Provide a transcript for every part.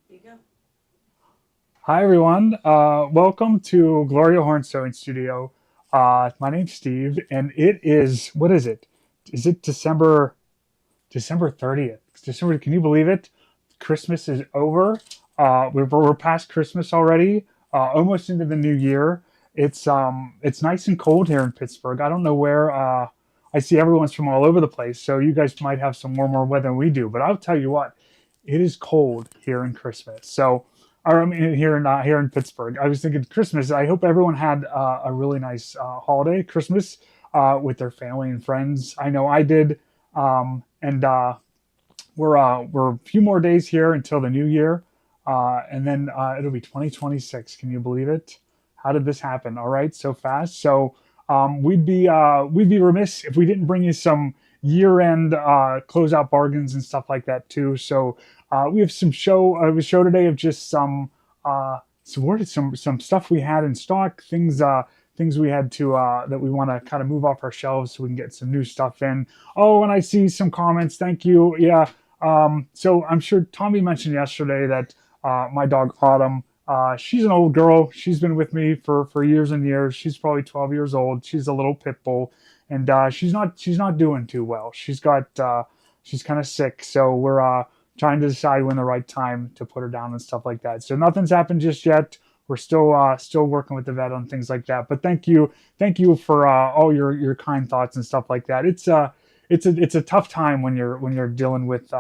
You go. Hi everyone. Welcome to Gloria Horn Sewing Studio. My name's Steve, and it is what is it? Is it December 30th? December? Can you believe it? Christmas is over. We're past Christmas already. Almost into the new year. It's nice and cold here in Pittsburgh. I don't know where. I see everyone's from all over the place, so you guys might have some warmer weather than we do. But I'll tell you what, it is cold here in Christmas. So, or I mean, here in Pittsburgh. I was thinking Christmas. I hope everyone had a really nice holiday, Christmas, with their family and friends. I know I did. And we're a few more days here until the new year, and then it'll be 2026. Can you believe it? How did this happen? All right, so fast. So we'd be remiss if we didn't bring you some year-end closeout bargains and stuff like that too. So we have a show today of just some stuff we had in stock, things we had to that we want to kind of move off our shelves so we can get some new stuff in. Oh, and I see some comments. Thank you. Yeah. So I'm sure Tommy mentioned yesterday that my dog Autumn, she's an old girl. She's been with me for years and years. She's probably 12 years old. She's a little pit bull, and she's not doing too well. She's kind of sick. So we're trying to decide when the right time to put her down and stuff like that. So nothing's happened just yet. We're still working with the vet on things like that. But thank you for all your kind thoughts and stuff like that. It's a tough time when you're dealing with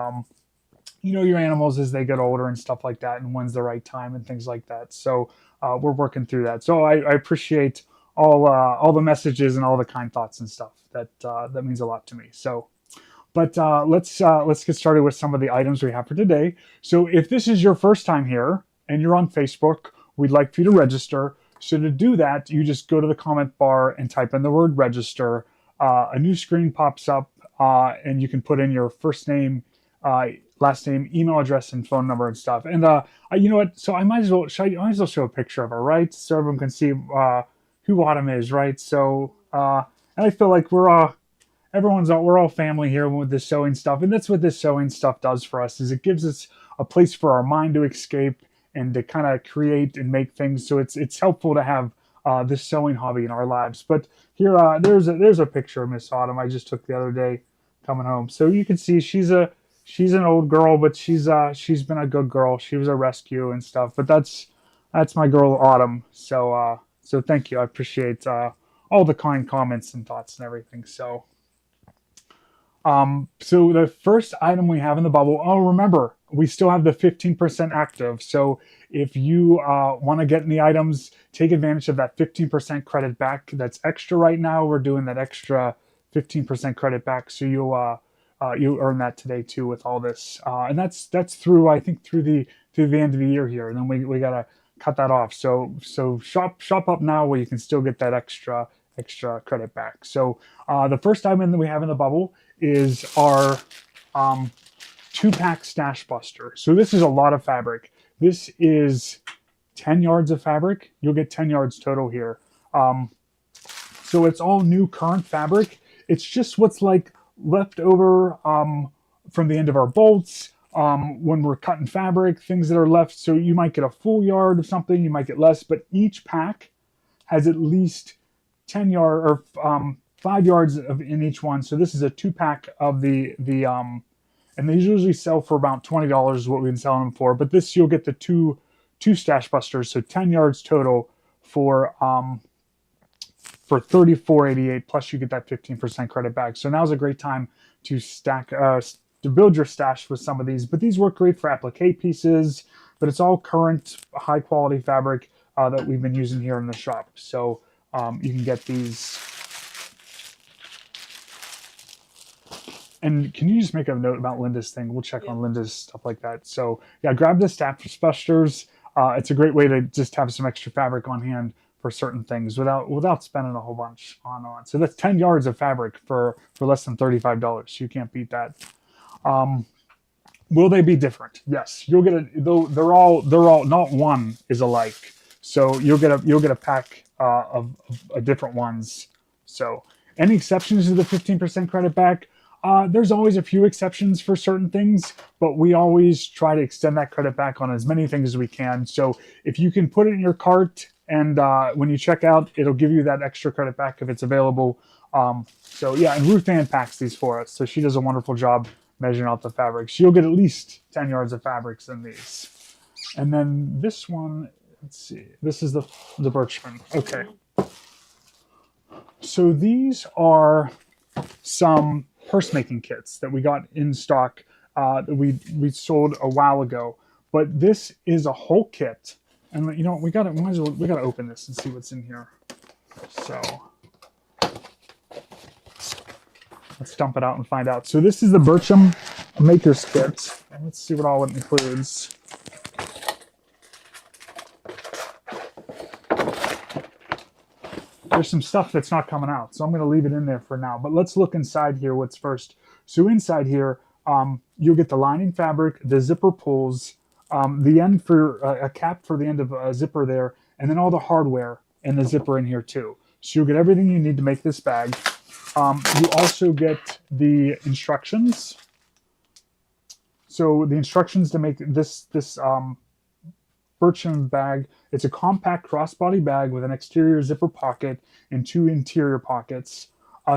your animals as they get older and stuff like that, and when's the right time and things like that. So we're working through that. So I appreciate all the messages and all the kind thoughts and stuff. That means a lot to me. So. But let's get started with some of the items we have for today. So if this is your first time here and you're on Facebook, we'd like for you to register. So to do that, you just go to the comment bar and type in the word register. A new screen pops up, and you can put in your first name, uh, last name, email address, and phone number and stuff. And you know what? So I might as well show a picture of her, right? So everyone can see who Autumn is, right? So and I feel like we're all family here with this sewing stuff, and that's what this sewing stuff does for us. Is it gives us a place for our mind to escape and to kind of create and make things. So it's helpful to have this sewing hobby in our lives. But here, there's a picture of Miss Autumn I just took the other day coming home. So you can see she's an old girl, but she's been a good girl. She was a rescue and stuff. But that's my girl Autumn. So thank you. I appreciate all the kind comments and thoughts and everything. So the first item we have in the bubble, oh, remember, we still have the 15% active. So if you want to get any items, take advantage of that 15% credit back. That's extra right now. We're doing that extra 15% credit back. So you earn that today too with all this. And that's through, I think, through the end of the year here. And then we gotta cut that off. So shop up now where you can still get that extra credit back. So the first item that we have in the bubble is our um, 2-pack Stash Buster. So this is a lot of fabric. This is 10 yards of fabric. You'll get 10 yards total here. Um, so it's all new current fabric. It's just what's like left over from the end of our bolts when we're cutting fabric, things that are left. So you might get a full yard of something, you might get less, but each pack has at least 10 yard or 5 yards in each one. So this is a 2-pack of and they usually sell for about $20 is what we've been selling them for. But this you'll get the two Stash Busters, so 10 yards total for 34.88. Plus you get that 15% credit back. So now's a great time to to build your stash with some of these. But these work great for applique pieces. But it's all current high quality fabric that we've been using here in the shop. So you can get these. And can you just make a note about Linda's thing? We'll check Yeah. on Linda's stuff like that. So yeah, grab the Stash Busters. It's a great way to just have some extra fabric on hand for certain things without spending a whole bunch on. So that's 10 yards of fabric for less than $35. You can't beat that. Um, will they be different? Yes, you'll get a. Though they're all not one is alike. So you'll get a pack of different ones. So any exceptions to the 15% credit back? There's always a few exceptions for certain things, but we always try to extend that credit back on as many things as we can. So if you can put it in your cart and when you check out, it'll give you that extra credit back if it's available. So yeah, and Ruth Ann packs these for us. So she does a wonderful job measuring out the fabrics. You'll get at least 10 yards of fabrics in these. And then this one, let's see, this is the Birchman. Okay. So these are some purse making kits that we got in stock that we sold a while ago. But this is a whole kit, and you know we got to open this and see what's in here. So let's dump it out and find out. So this is the Bircham Makers Kit, and let's see what all it includes. There's some stuff that's not coming out, so I'm going to leave it in there for now. But let's look inside here. What's first? So inside here, you'll get the lining fabric, the zipper pulls, the end for a cap for the end of a zipper there, and then all the hardware and the zipper in here too. So you'll get everything you need to make this bag. You also get the instructions. So the instructions to make this Bircham bag. It's a compact crossbody bag with an exterior zipper pocket and 2 interior pockets.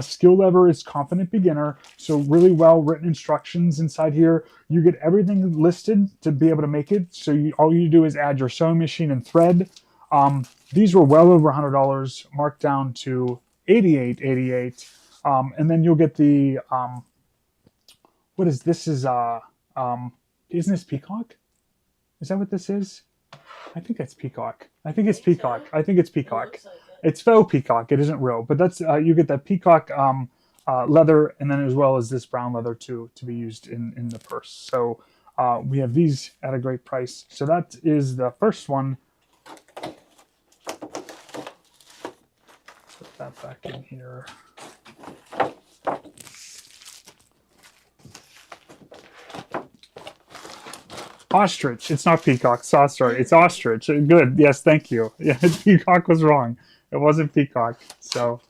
Skill level is confident beginner, so really well written instructions inside here. You get everything listed to be able to make it. So all you do is add your sewing machine and thread. These were well over $100, marked down to $88.88. And then you'll get the what is this? Isn't this Peacock? Is that what this is? I think that's Peacock. I think it's Peacock. I think it's Peacock. It's faux Peacock. It isn't real, but that's you get that Peacock leather, and then as well as this brown leather to be used in the purse. So we have these at a great price. So that is the first one. Put that back in here. Ostrich. It's not peacock. Sorry, it's ostrich. Good. Yes, thank you. Yeah, peacock was wrong. It wasn't peacock. So,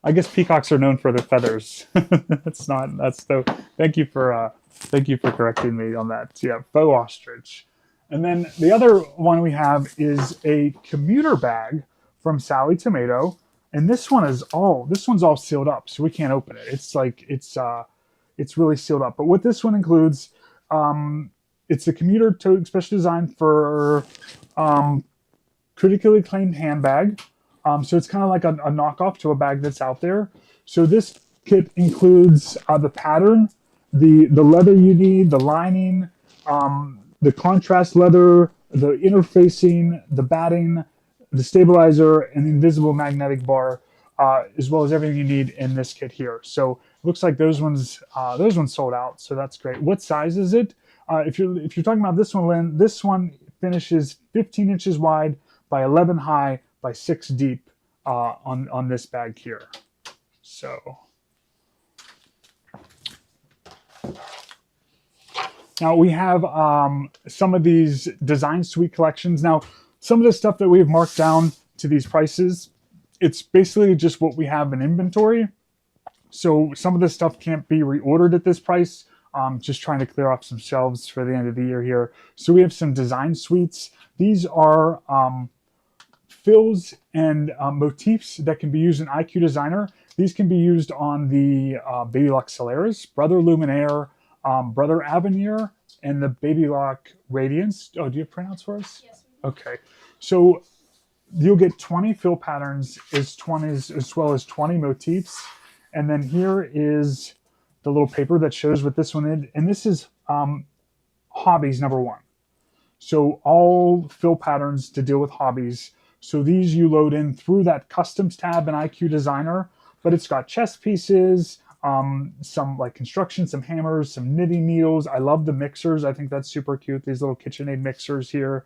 I guess peacocks are known for their feathers. It's not. That's the. Thank you for correcting me on that. Yeah, faux ostrich. And then the other one we have is a commuter bag from Sally Tomato, and this one's all sealed up, so we can't open it. It's really sealed up. But what this one includes, it's a commuter tote, specially designed for critically acclaimed handbag. So it's kind of like a knockoff to a bag that's out there. So this kit includes the pattern, the leather you need, the lining, the contrast leather, the interfacing, the batting, the stabilizer, and the invisible magnetic bar, as well as everything you need in this kit here. So it looks like those ones sold out. So that's great. What size is it? If you're talking about this one, Lynn, this one finishes 15 inches wide by 11 high by 6 deep on this bag here. So now we have some of these design suite collections. Now, some of the stuff that we've marked down to these prices, it's basically just what we have in inventory. So some of this stuff can't be reordered at this price. Just trying to clear off some shelves for the end of the year here. So we have some design suites. These are fills and motifs that can be used in IQ Designer. These can be used on the Baby Lock Solaris, Brother Luminaire, Brother Avenir, and the Baby Lock Radiance. Oh, do you have printouts for us? Yes. Okay. So you'll get 20 fill patterns as well as 20 motifs. And then here is the little paper that shows what this one is. And this is hobbies number 1. So all fill patterns to deal with hobbies. So these you load in through that customs tab in IQ Designer, but it's got chest pieces, some like construction, some hammers, some knitting needles. I love the mixers. I think that's super cute. These little KitchenAid mixers here.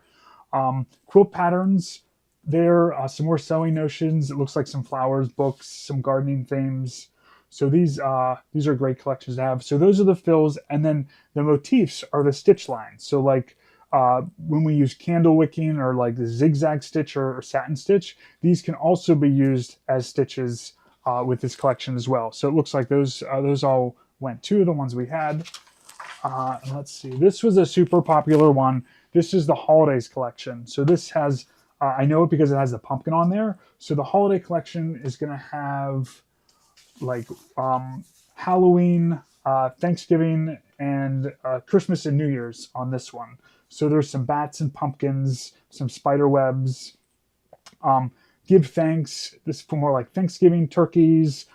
Quilt patterns there, some more sewing notions. It looks like some flowers, books, some gardening themes. So these are great collections to have. So those are the fills, and then the motifs are the stitch lines. So like when we use candle wicking or like the zigzag stitch or satin stitch, these can also be used as stitches with this collection as well. So it looks like those all went too, the ones we had. And let's see, this was a super popular one. This is the holidays collection. So this has, I know it because it has the pumpkin on there. So the holiday collection is going to have like Halloween, Thanksgiving, and Christmas and New Year's on this one. So there's some bats and pumpkins, some spider webs. Give thanks. This is for more like Thanksgiving turkeys,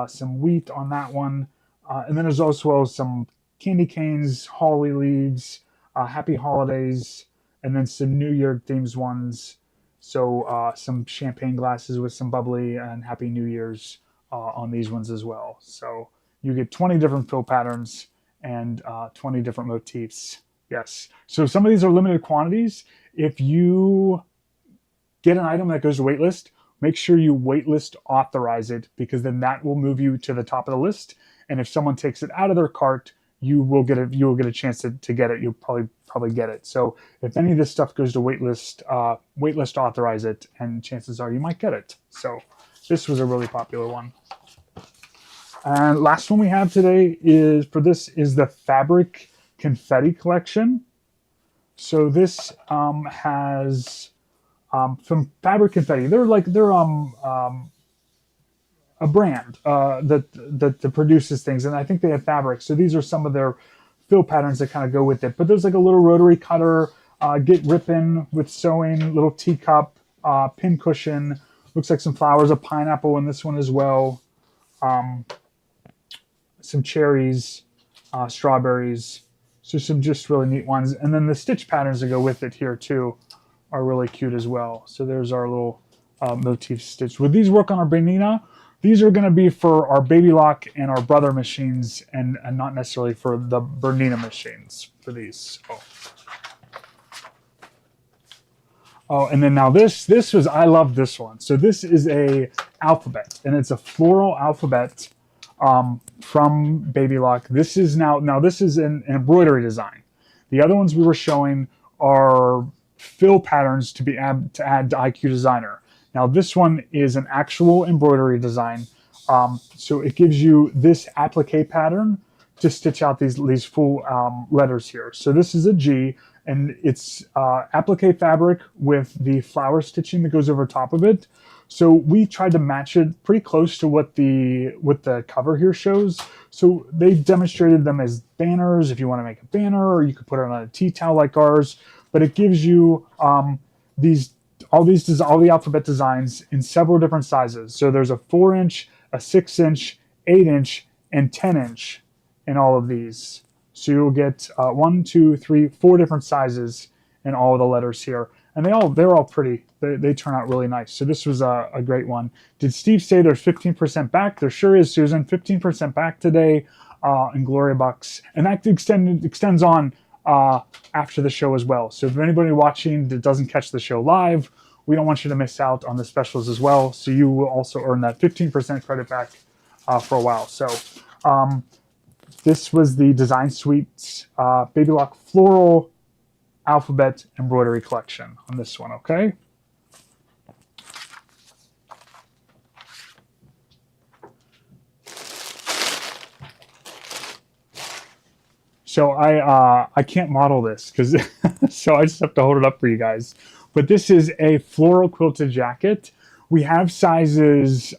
some wheat on that one. And then there's also some candy canes, holly leaves, happy holidays, and then some New Year themed ones. So some champagne glasses with some bubbly and happy New Year's on these ones as well. So you get 20 different fill patterns and 20 different motifs. Yes. So some of these are limited quantities. If you get an item that goes to waitlist, make sure you waitlist authorize it, because then that will move you to the top of the list. And if someone takes it out of their cart, you will get a chance to get it. You'll probably get it. So if any of this stuff goes to waitlist, waitlist authorize it, and chances are you might get it. So this was a really popular one. And last one we have today is the Fabric Confetti collection. So this has some Fabric Confetti. They're a brand that produces things, and I think they have fabric. So these are some of their fill patterns that kind of go with it. But there's like a little rotary cutter, get ripping with sewing, little teacup, pin cushion. Looks like some flowers, a pineapple in this one as well. Some cherries, strawberries. So some just really neat ones. And then the stitch patterns that go with it here too are really cute as well. So there's our little motif stitch. Would these work on our Bernina? These are going to be for our Baby Lock and our Brother machines, and not necessarily for the Bernina machines for these. Oh, and then now this was, I love this one. So this is a alphabet, and it's a floral alphabet from Baby Lock. This is now this is an embroidery design. The other ones we were showing are fill patterns to add to IQ Designer. Now this one is an actual embroidery design. So it gives you this applique pattern to stitch out these full letters here. So this is a G, and it's applique fabric with the flower stitching that goes over top of it. So we tried to match it pretty close to what the cover here shows. So they demonstrated them as banners if you want to make a banner, or you could put it on a tea towel like ours. But it gives you all the alphabet designs in several different sizes. So there's a 4-inch, a 6-inch, 8-inch, and 10-inch in all of these. So you'll get 1, 2, 3, 4 different sizes in all of the letters here. And they're all pretty. They turn out really nice. So this was a great one. Did Steve say there's 15% back? There sure is, Susan. 15% back today in Gloria Bucks. And that extends on after the show as well. So if anybody watching that doesn't catch the show live, we don't want you to miss out on the specials as well. So you will also earn that 15% credit back for a while. So this was the Design Suites Baby Lock Floral Alphabet Embroidery Collection on this one, okay? So I can't model this because so I just have to hold it up for you guys. But this is a floral quilted jacket. We have sizes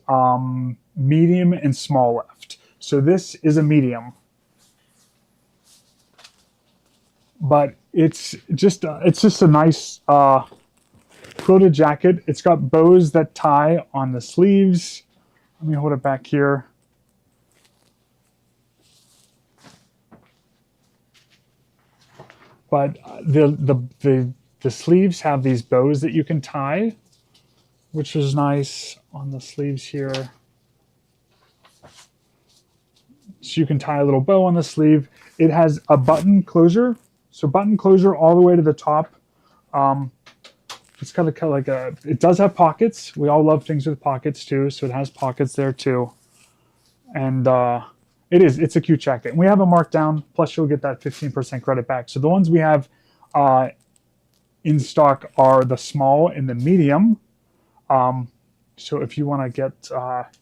medium and small left. So this is a medium, but it's just a nice quilted jacket. It's got bows that tie on the sleeves. Let me hold it back here. But the sleeves have these bows that you can tie, which is nice on the sleeves here. So you can tie a little bow on the sleeve. It has a button closure. So button closure all the way to the top. It's kind of like it does have pockets. We all love things with pockets too. So it has pockets there too. And it's a cute jacket. And we have a markdown, plus you'll get that 15% credit back. So the ones we have in stock are the small and the medium. So if you want to get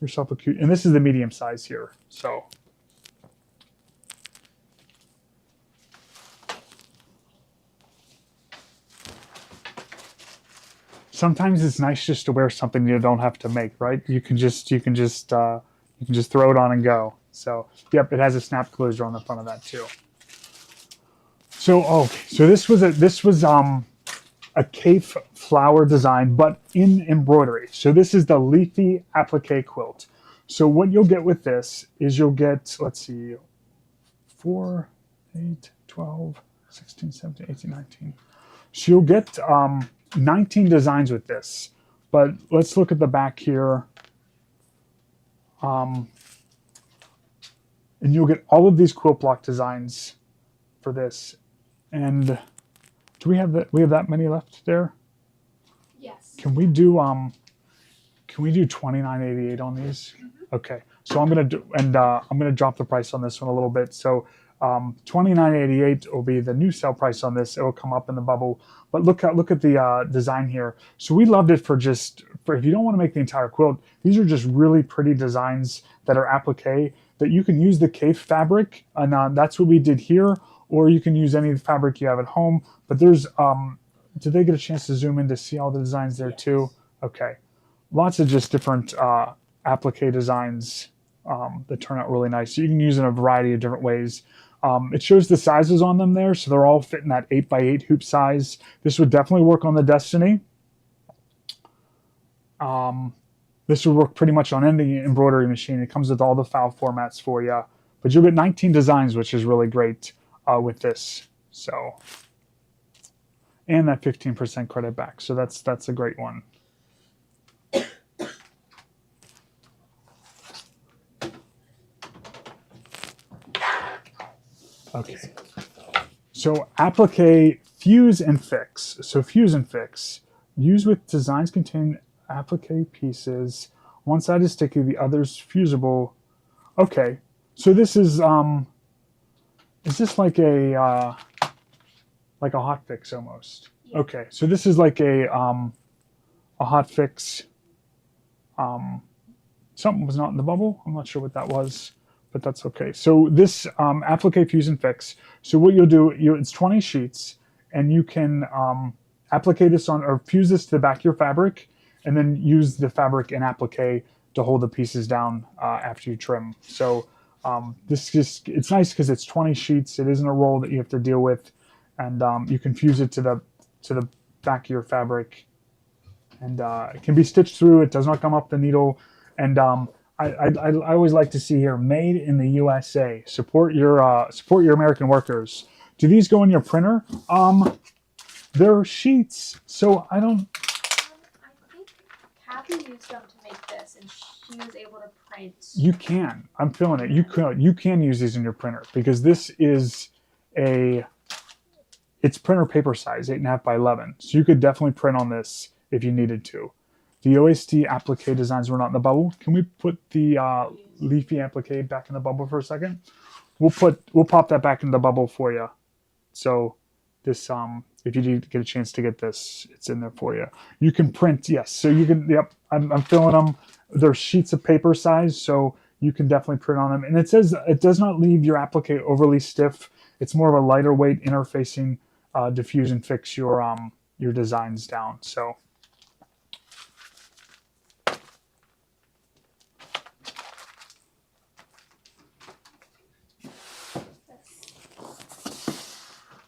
yourself a cute, and this is the medium size here. So sometimes it's nice just to wear something you don't have to make, right? You can just throw it on and go. So yep, it has a snap closure on the front of that too. So okay, so this was a cape flower design, but in embroidery. So this is the leafy applique quilt. So what you'll get with this is you'll get, let's see, 4, 8, 12, 16, 17, 18, 19. So you'll get 19 designs with this. But let's look at the back here. And you'll get all of these quilt block designs for this. And do we have that many left there? Yes. Can we do $29.88 on these? Okay, so I'm gonna drop the price on this one a little bit. So $29.88 will be the new sale price on this. It will come up in the bubble. But look at the design here. So we loved it for if you don't want to make the entire quilt, these are just really pretty designs that are applique that you can use the cape fabric, and that's what we did here. Or you can use any fabric you have at home. But there's did they get a chance to zoom in to see all the designs there too? Okay, lots of just different applique designs that turn out really nice. So you can use it in a variety of different ways. It shows the sizes on them there, so they're all fit in that 8x8 hoop size. This would definitely work on the Destiny. This would work pretty much on any embroidery machine. It comes with all the file formats for you. But you'll get 19 designs, which is really great with this. So, and that 15% credit back. So that's a great one. Okay. So applique, fuse, and fix. So fuse and fix. Use with designs contain applique pieces. One side is sticky, the other's fusible. Okay. So this is this like a hot fix almost? Yeah. Okay. So this is like a hot fix. Something was not in the bubble. I'm not sure what that was, but that's okay. So this applique, fuse, and fix. So what you'll do, it's 20 sheets, and you can applique this on or fuse this to the back of your fabric, and then use the fabric and applique to hold the pieces down after you trim. So it's nice because it's 20 sheets. It isn't a roll that you have to deal with, and you can fuse it to the back of your fabric, and it can be stitched through. It does not come up the needle, and I always like to see here, made in the USA. Support your American workers. Do these go in your printer? They're sheets, so I don't. I think Kathy used them to make this, and she was able to print. You can. I'm feeling it. You can use these in your printer because this is it's printer paper size, 8.5 by 11. So you could definitely print on this if you needed to. The OST applique designs were not in the bubble. Can we put the leafy applique back in the bubble for a second? We'll pop that back in the bubble for you. So this if you do get a chance to get this, it's in there for you. You can print, yes. So you can, yep. I'm filling them. They're sheets of paper size, so you can definitely print on them. And it says it does not leave your applique overly stiff. It's more of a lighter weight interfacing diffuse and fix your designs down. So.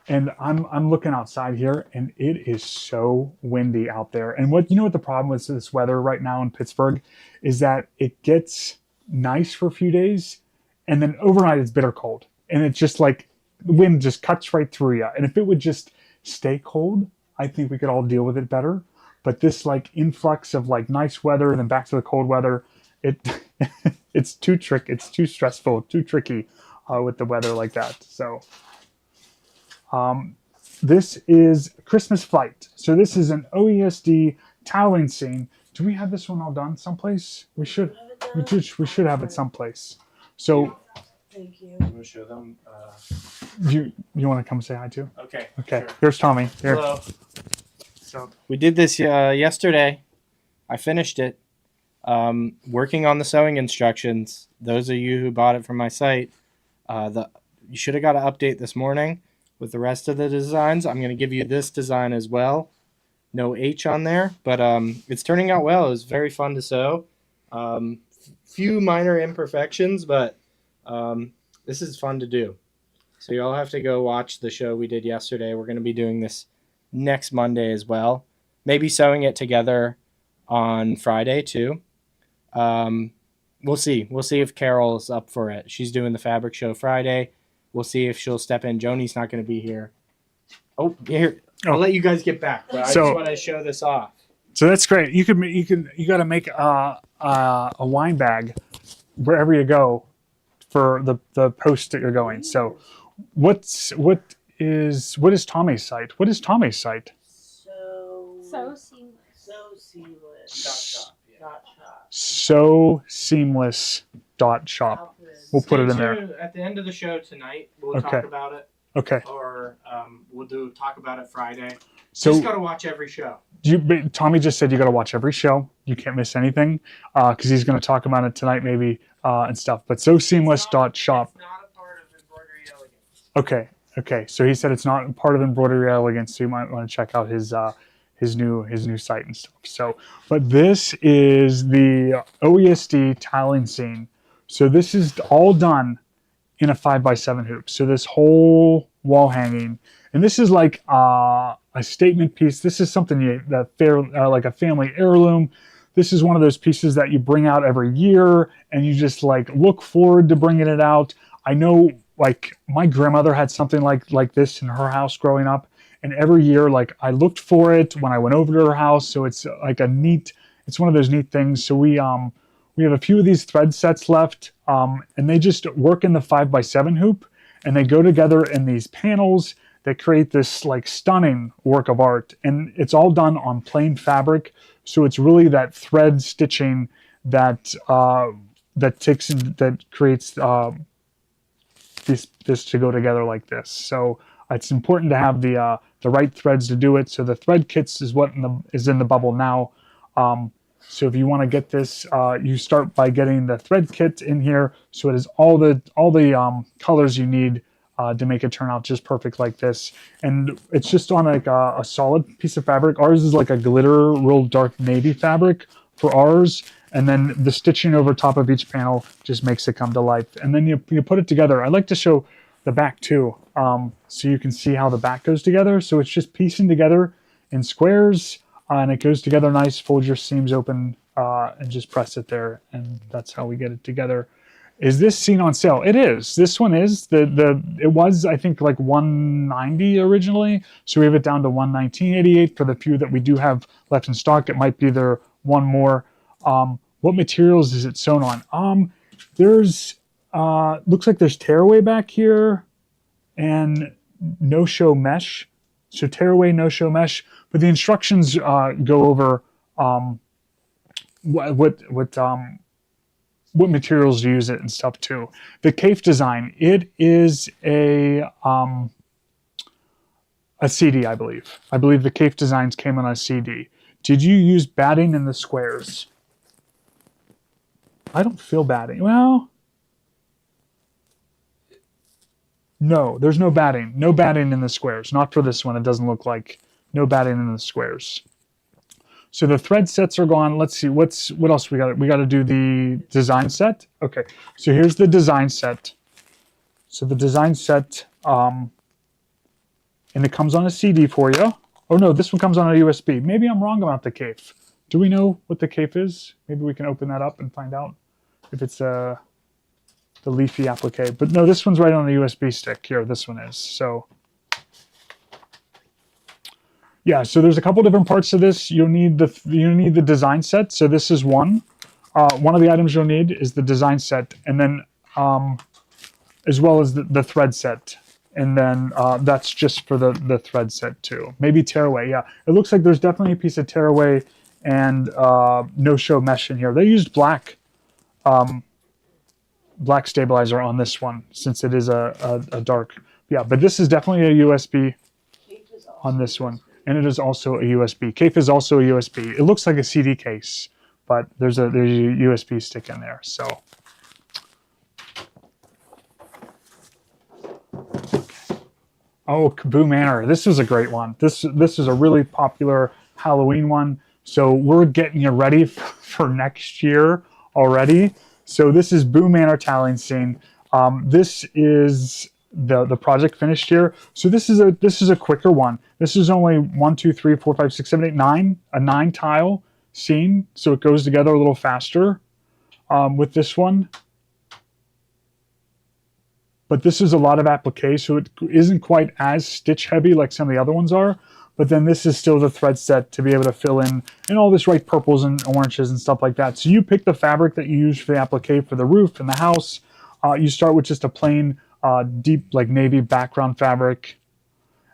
And I'm looking outside here, and it is so windy out there. And what the problem with this weather right now in Pittsburgh is that it gets nice for a few days, and then overnight it's bitter cold, and it's just like the wind just cuts right through you. And if it would just stay cold, I think we could all deal with it better. But this like influx of like nice weather and then back to the cold weather, it's too stressful, too tricky with the weather like that. So. This is Christmas Flight. So this is an OESD toweling scene. Do we have this one all done someplace? We should have it someplace. So Thank you. You want to show them? you want to come say hi too? Okay. Okay. Sure. Here's Tommy. Here. Hello. So We did this yesterday. I finished it. Working on the sewing instructions. Those of you who bought it from my site, you should have got an update this morning with the rest of the designs. I'm going to give you this design as well. No H on there, but it's turning out well. It was very fun to sew. Few minor imperfections, but this is fun to do. So you all have to go watch the show we did yesterday. We're going to be doing this next Monday as well. Maybe sewing it together on Friday too. We'll see. We'll see if Carol's up for it. She's doing the fabric show Friday. We'll see if she'll step in. Joni's not going to be here. Oh, here. I'll let you guys get back, but I just want to show this off. So that's great. You got to make a wine bag wherever you go for the post that you're going. So what is Tommy's site? What is Tommy's site? So seamless. So seamless. .shop. Yeah. .shop. So seamless .shop. We'll put it in there. At the end of the show tonight, we'll Okay. talk about it. Okay. Or we'll talk about it Friday. So Just got to watch every show. Tommy just said you got to watch every show. You can't miss anything because he's going to talk about it tonight maybe and stuff. But so seamless .shop. It's not a part of Embroidery Elegance. Okay. So he said it's not part of Embroidery Elegance, so you might want to check out his new site and stuff. So, but this is the OESD tiling scene. So this is all done in a 5x7 hoop. So this whole wall hanging, and this is like a statement piece. This is something like a family heirloom. This is one of those pieces that you bring out every year, and you just like look forward to bringing it out. I know, like my grandmother had something like this in her house growing up, and every year, like I looked for it when I went over to her house. So it's like it's one of those neat things. So we have a few of these thread sets left, and they just work in the 5x7 hoop, and they go together in these panels that create this like stunning work of art. And it's all done on plain fabric, so it's really that thread stitching that creates this to go together like this. So it's important to have the right threads to do it. So the thread kits is what is in the bubble now. So if you want to get this, you start by getting the thread kit in here. So it is all the colors you need to make it turn out just perfect like this. And it's just on like a solid piece of fabric. Ours is like a glitter, real dark navy fabric for ours. And then the stitching over top of each panel just makes it come to life. And then you put it together. I like to show the back too, so you can see how the back goes together. So it's just piecing together in squares, and it goes together nice. Fold your seams open and just press it there, and that's how we get it together. Is this scene on sale? It is. This one is. It was, I think, like $190 originally, so we have it down to $119.88 for the few that we do have left in stock. It might be there one more. What materials is it sewn on? There's looks like there's tearaway back here and no-show mesh. So tearaway, no-show mesh. But the instructions go over what materials to use it and stuff too. The Cafe design, it is a CD, I believe. I believe the Cafe designs came on a CD. Did you use batting in the squares? I don't feel batting. Well, no, there's no batting. No batting in the squares. Not for this one. It doesn't look like. No batting in the squares. So the thread sets are gone. Let's see. What else we got? We got to do the design set. Okay. So here's the design set. So the design set, and it comes on a CD for you. Oh no, this one comes on a USB. Maybe I'm wrong about the Cafe. Do we know what the Cafe is? Maybe we can open that up and find out if it's the leafy applique. But no, this one's right on the USB stick here. This one is. So yeah, so there's a couple different parts to this. You'll need the design set. So this is one. One of the items you'll need is the design set, and then as well as the thread set. And then that's just for the thread set too. Maybe tearaway, yeah. It looks like there's definitely a piece of tearaway and no-show mesh in here. They used black stabilizer on this one since it is a dark. Yeah, but this is definitely a USB on this one. And it is also a USB. Cafe is also a USB. It looks like a CD case but there's a USB stick in there. So oh, Kaboo Manor. This was a great one. This is a really popular Halloween one. So we're getting you ready for next year already. So this is Boo Manor Tallying Scene. This is the project finished here. So this is a quicker one. This is only 1, 2, 3, 4, 5, 6, 7, 8, 9, a 9 tile scene. So it goes together a little faster with this one. But this is a lot of applique, so it isn't quite as stitch heavy like some of the other ones are. But then this is still the thread set to be able to fill in all this right purples and oranges and stuff like that. So you pick the fabric that you use for the applique for the roof and the house. You start with just a plain deep like navy background fabric.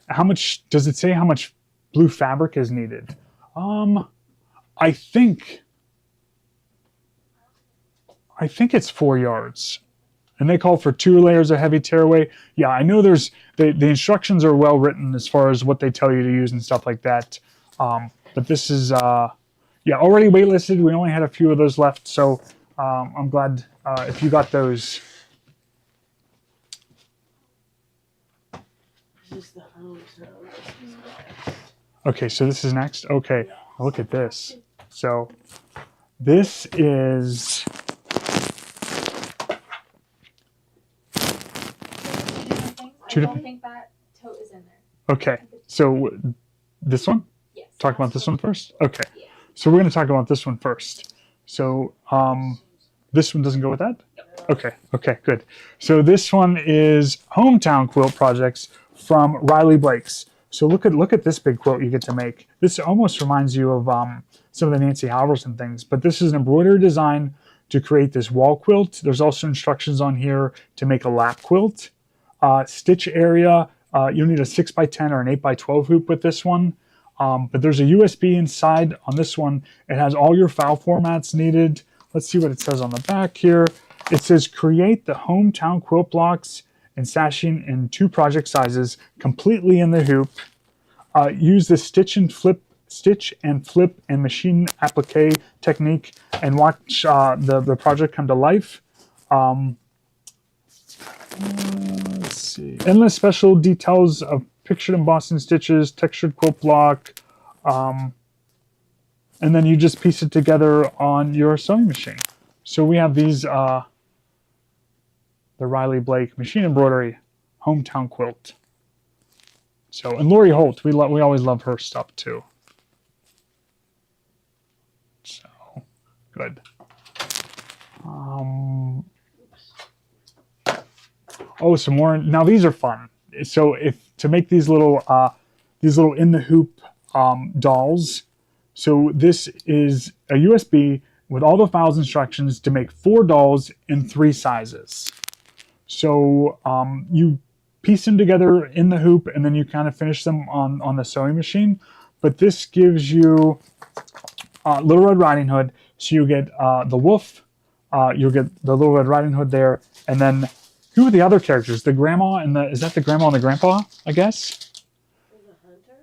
How much does it say how much blue fabric is needed? I think it's 4 yards. And they call for 2 layers of heavy tearaway. Yeah, I know the instructions are well written as far as what they tell you to use and stuff like that. But this is, already waitlisted. We only had a few of those left. So I'm glad if you got those. This is the home zone. Okay, so this is next. Okay, look at this. So this is... I don't think that tote is in there. Okay, so this one? Yes. Talk about this one first? Okay, Yeah. so we're going to talk about this one first. So this one doesn't go with that? Okay, good. So this one is Hometown Quilt Projects from Riley Blakes. So look at this big quilt you get to make. This almost reminds you of some of the Nancy Halverson things, but this is an embroidery design to create this wall quilt. There's also instructions on here to make a lap quilt. Stitch area, you'll need a 6x10 or an 8x12 hoop with this one. But there's a USB inside on this one. It has all your file formats needed. Let's see what it says on the back here. It says create the hometown quilt blocks and sashing in 2 project sizes completely in the hoop. Use the stitch and flip and machine applique technique and watch the project come to life. Let's see. Endless special details of pictured embossing stitches, textured quilt block, and then you just piece it together on your sewing machine. So we have these, the Riley Blake machine embroidery hometown quilt. So, and Lori Holt, we always love her stuff too. So, good. Oh, some more. Now these are fun. So to make these little in the hoop dolls. So this is a USB with all the files instructions to make 4 dolls in 3 sizes. So you piece them together in the hoop and then you kind of finish them on the sewing machine. But this gives you Little Red Riding Hood. So you get the wolf, you'll get the Little Red Riding Hood there, and then who are the other characters? The grandma and is that the grandma and the grandpa, I guess? There's a hunter?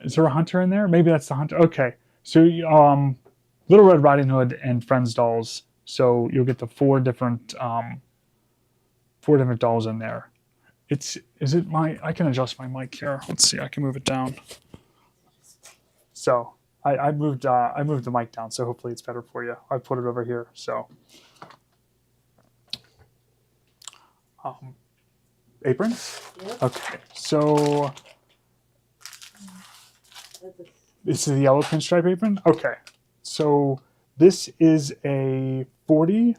Is there a hunter in there? Maybe that's the hunter. Okay. So Little Red Riding Hood and Friends dolls. So you'll get the 4 different dolls in there. I can adjust my mic here. Let's see, I can move it down. So I moved the mic down, so hopefully it's better for you. I put it over here. So aprons? Yep. Okay, so That's a, this is the yellow pinstripe apron? Okay, so this is a 40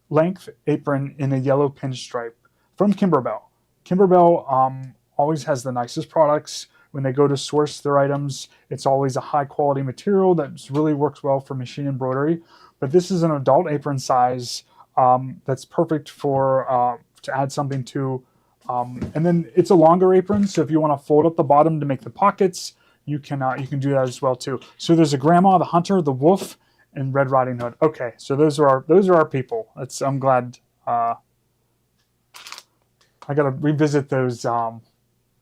length apron in a yellow pinstripe from Kimberbell. Kimberbell always has the nicest products. When they go to source their items, it's always a high quality material that really works well for machine embroidery. But this is an adult apron size that's perfect for to add something to. And then it's a longer apron, so if you want to fold up the bottom to make the pockets, you can do that as well too. So there's a grandma, the hunter, the wolf, and Red Riding Hood. Okay, so those are our people. I'm glad. I got to revisit those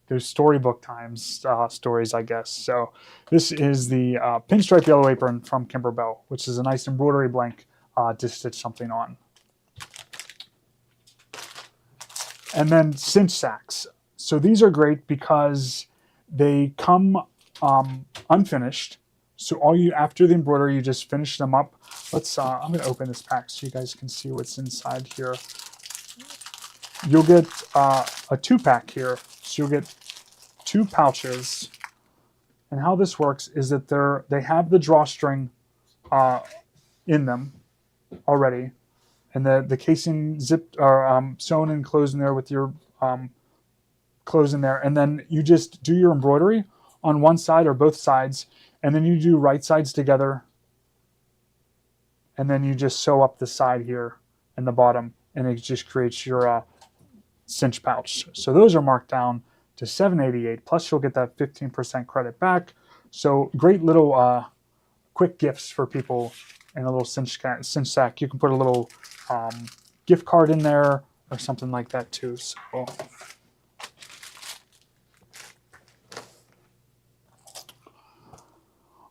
those storybook times stories, I guess. So this is the pinstripe yellow apron from Kimberbell, which is a nice embroidery blank to stitch something on. And then cinch sacks. So these are great because they come unfinished. So all you, after the embroidery, you just finish them up. Let's, I'm gonna open this pack so you guys can see what's inside here. You'll get a 2-pack here. So you'll get 2 pouches. And how this works is that they have the drawstring in them already. And the casing zipped or sewn and closed in there with your clothes in there. And then you just do your embroidery on one side or both sides. And then you do right sides together. And then you just sew up the side here and the bottom. And it just creates your cinch pouch. So those are marked down to $7.88. Plus you'll get that 15% credit back. So great little quick gifts for people and a little cinch sack. You can put a little gift card in there or something like that too.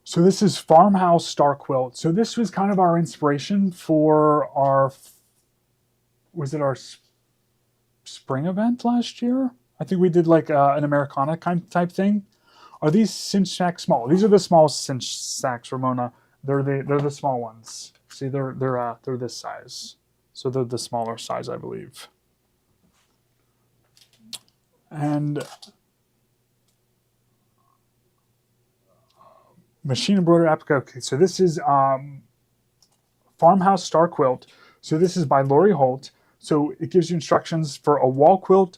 So this is Farmhouse Star Quilt. So this was kind of our inspiration for our, was it our spring event last year? I think we did like an Americana type thing. Are these cinch sacks small? These are the small cinch sacks, Ramona. They're the small ones. See, they're this size. So they're the smaller size, I believe. And machine embroidered applique. Okay, so this is Farmhouse Star Quilt. So this is by Lori Holt. So it gives you instructions for a wall quilt,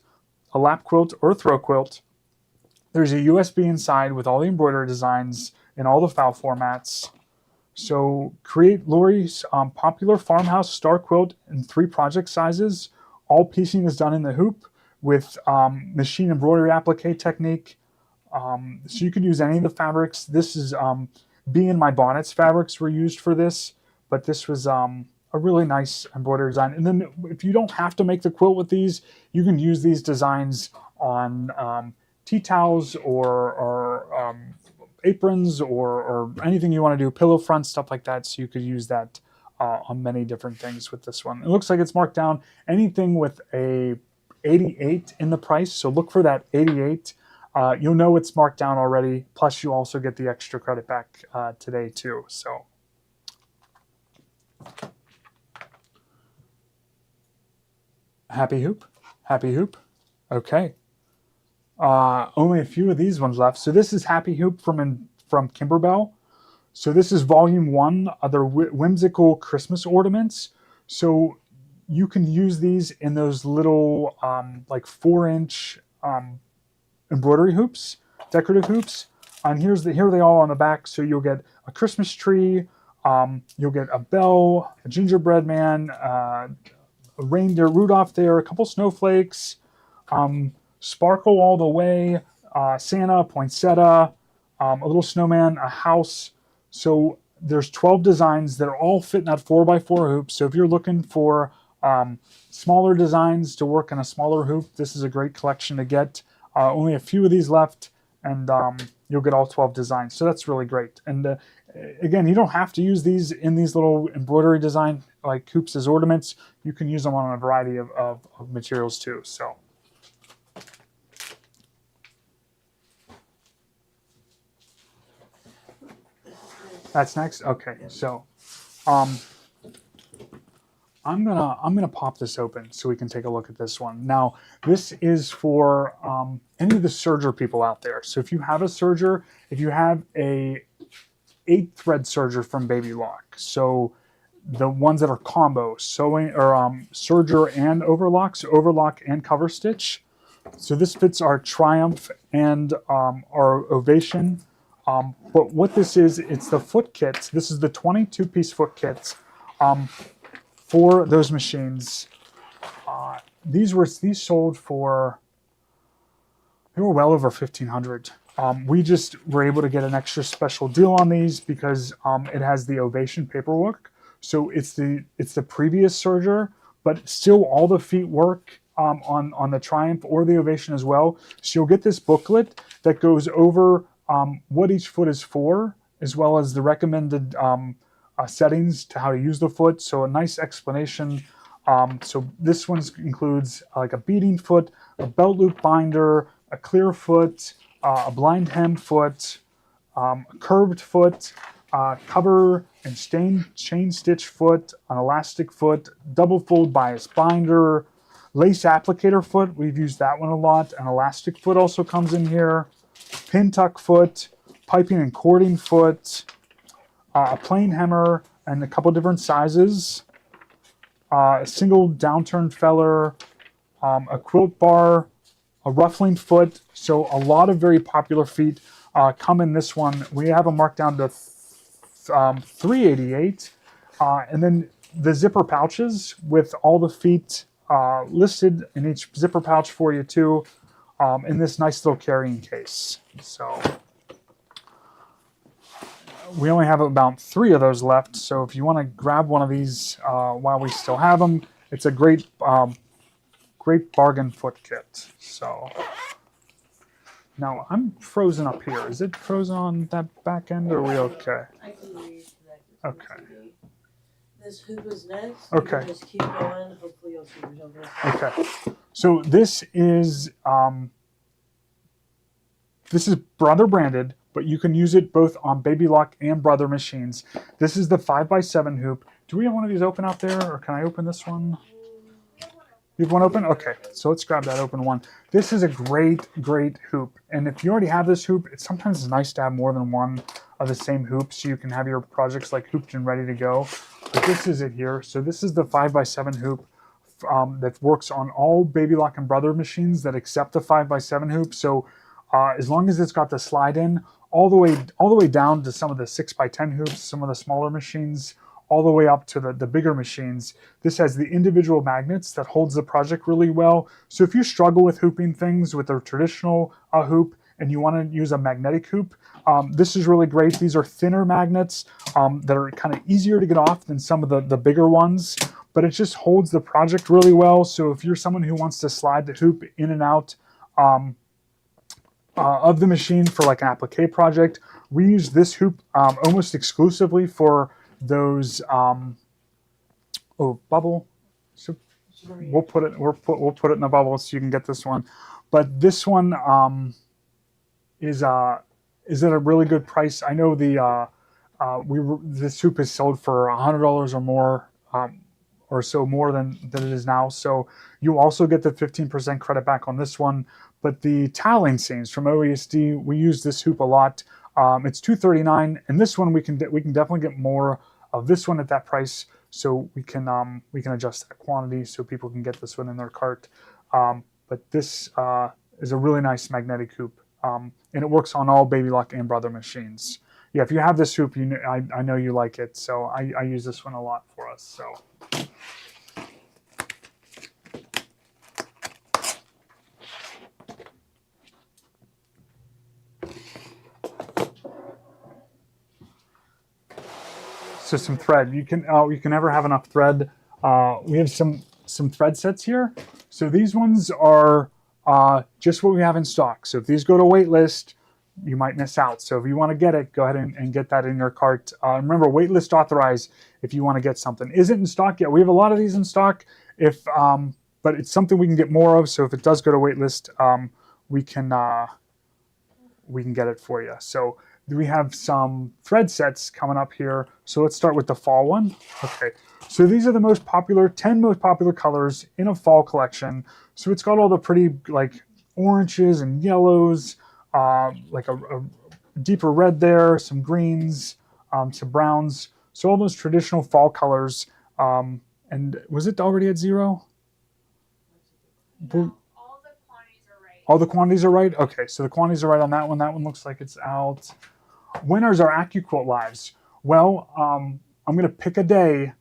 a lap quilt, or a throw quilt. There's a USB inside with all the embroidery designs in all the file formats. So create Lori's popular Farmhouse Star Quilt in 3 project sizes. All piecing is done in the hoop with machine embroidery applique technique. So you can use any of the fabrics. This is Bee in My Bonnets fabrics were used for this, but this was a really nice embroidery design. And then if you don't have to make the quilt with these, you can use these designs on tea towels or aprons or anything you want to do, pillow fronts, stuff like that. So you could use that on many different things with this one. It looks like it's marked down anything with a 88 in the price. So look for that 88. You'll know it's marked down already. Plus you also get the extra credit back today too. So. Happy Hoop? Happy Hoop? Okay. Only a few of these ones left. So this is Happy Hoop from Kimberbell. So this is volume 1 of their whimsical Christmas ornaments. So you can use these in those little like 4-inch embroidery hoops, decorative hoops. And here are they all on the back. So you'll get a Christmas tree, you'll get a bell, a gingerbread man, a reindeer Rudolph there, a couple snowflakes, sparkle all the way, Santa, poinsettia, a little snowman, a house. So there's 12 designs that are all fit in that 4x4 hoop. So if you're looking for smaller designs to work in a smaller hoop, this is a great collection to get. Only a few of these left, and you'll get all 12 designs. So that's really great. And again, you don't have to use these in these little embroidery design like hoops as ornaments. You can use them on a variety of materials too. So. That's next? Okay, so I'm gonna pop this open so we can take a look at this one. Now, this is for any of the serger people out there. So if you have a serger, if you have a 8-thread serger from Baby Lock, so the ones that are combo, sewing or serger and overlock, so overlock and cover stitch. So this fits our Triumph and our Ovation. But what this is, it's the foot kits. This is the 22-piece foot kits for those machines. These sold for, they were well over $1,500. We just were able to get an extra special deal on these because it has the Ovation paperwork. So it's the previous serger, but still all the feet work. on the Triumph or the Ovation as well. So you'll get this booklet that goes over what each foot is for, as well as the recommended settings to how to use the foot. So a nice explanation. So this one includes like a beading foot, a belt loop binder, a clear foot, a blind hem foot, a curved foot, cover and chain stitch foot, an elastic foot, double fold bias binder, lace applicator foot. We've used that one a lot. An elastic foot also comes in here. Pin tuck foot, piping and cording foot, a plain hemmer, and a couple different sizes. A single downturn feller, a quilt bar, a ruffling foot. So a lot of very popular feet come in this one. We have them marked down to $388, and then the zipper pouches with all the feet listed in each zipper pouch for you too, in this nice little carrying case. So we only have about 3 of those left, so if you want to grab one of these while we still have them, it's a great great bargain foot kit. So now I'm frozen up here. Is it frozen on that back end, or are we okay? I can reconnect it to Okay. the TV. This hoop is next. Okay. You can just keep going. Hopefully you'll see results. Okay. So this is Brother branded, but you can use it both on Baby Lock and Brother machines. This is the 5x7 hoop. Do we have one of these open out there, or can I open this one? You have one open? Okay, so let's grab that open one. This is a great hoop. And if you already have this hoop, sometimes it's nice to have more than one of the same hoop so you can have your projects like hooped and ready to go. But this is it here. So this is the 5x7 hoop that works on all Baby Lock and Brother machines that accept the 5x7 hoop. So as long as it's got the slide in, all the way down to some of the 6x10 hoops, some of the smaller machines, all the way up to the bigger machines. This has the individual magnets that holds the project really well. So if you struggle with hooping things with a traditional hoop and you want to use a magnetic hoop, this is really great. These are thinner magnets that are kind of easier to get off than some of the bigger ones, but it just holds the project really well. So if you're someone who wants to slide the hoop in and out of the machine for like an applique project, we use this hoop almost exclusively for those bubble. So we'll put it in a bubble so you can get this one. But this one is at a really good price. I know this hoop is sold for $100 or more, or so more than it is now. So you also get the 15% credit back on this one. But the toweling seams from OESD, we use this hoop a lot. It's $239, and this one we can definitely get more of this one at that price, so we can adjust that quantity so people can get this one in their cart. But this is a really nice magnetic hoop, and it works on all Baby Lock and Brother machines. Yeah, if you have this hoop, I know you like it, so I use this one a lot for us. So. So some thread. You can never have enough thread. We have some thread sets here. So these ones are just what we have in stock. So if these go to waitlist, you might miss out. So if you want to get it, go ahead and get that in your cart. Remember, waitlist authorized if you want to get something. Isn't in stock yet. We have a lot of these in stock. But it's something we can get more of. So if it does go to waitlist, we can get it for you. So we have some thread sets coming up here. So let's start with the fall one. Okay, so these are the 10 most popular colors in a fall collection. So it's got all the pretty like oranges and yellows, like a deeper red there, some greens, some browns. So all those traditional fall colors. And was it already at 0? No, all the quantities are right. All the quantities are right? Okay, so the quantities are right on that one. That one looks like it's out. Winners are AccuQuilt Lives. Well, I'm going to pick a day.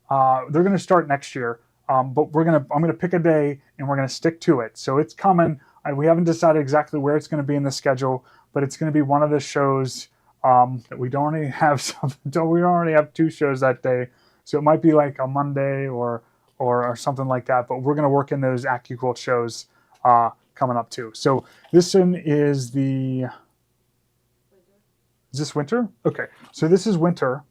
They're going to start next year, but I'm going to pick a day and we're going to stick to it. So it's coming. We haven't decided exactly where it's going to be in the schedule, but it's going to be one of the shows that we don't already have. We already have 2 shows that day, so it might be like a Monday or or something like that. But we're going to work in those AccuQuilt shows coming up too. So this one is is this winter? Okay, so this is winter.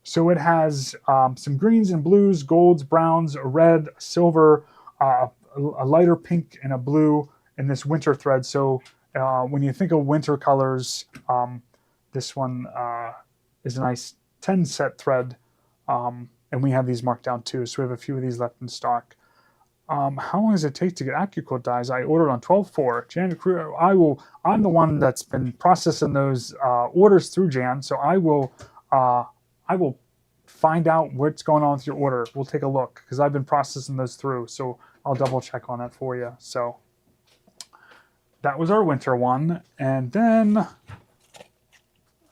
So it has some greens and blues, golds, browns, a red, a silver, a lighter pink, and a blue in this winter thread. So when you think of winter colors, this one is a nice 10 set thread. And we have these marked down too. So we have a few of these left in stock. How long does it take to get AccuQuilt dies? I ordered on 12/4. Jan, I'm the one that's been processing those orders through Jan. So I will find out what's going on with your order. We'll take a look because I've been processing those through. So I'll double check on that for you. So that was our winter one. And then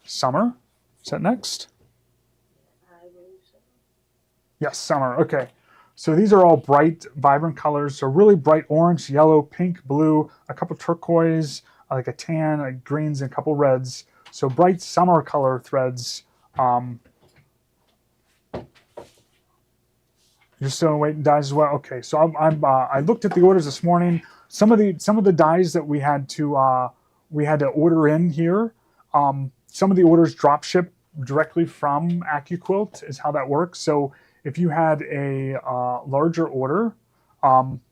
summer. Is that next? I believe so. Yes, summer. Okay. So these are all bright, vibrant colors. So really bright orange, yellow, pink, blue, a couple turquoise, like a tan, like greens, and a couple reds. So bright summer color threads. You're still waiting dyes as well. Okay, so I looked at the orders this morning. Some of the dyes that we had to order in here. Some of the orders drop ship directly from AccuQuilt is how that works. So if you had a larger order,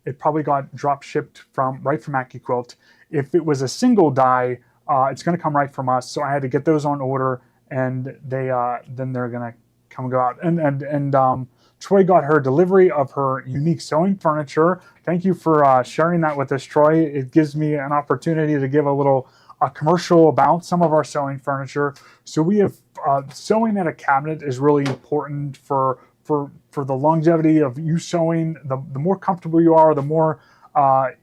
it probably got drop shipped right from AccuQuilt. If it was a single dye, it's going to come right from us. So I had to get those on order, and then they're going to come go out. And Troy got her delivery of her unique sewing furniture. Thank you for sharing that with us, Troy. It gives me an opportunity to give a commercial about some of our sewing furniture. So we have sewing at a cabinet is really important for the longevity of you sewing. The more comfortable you are, the more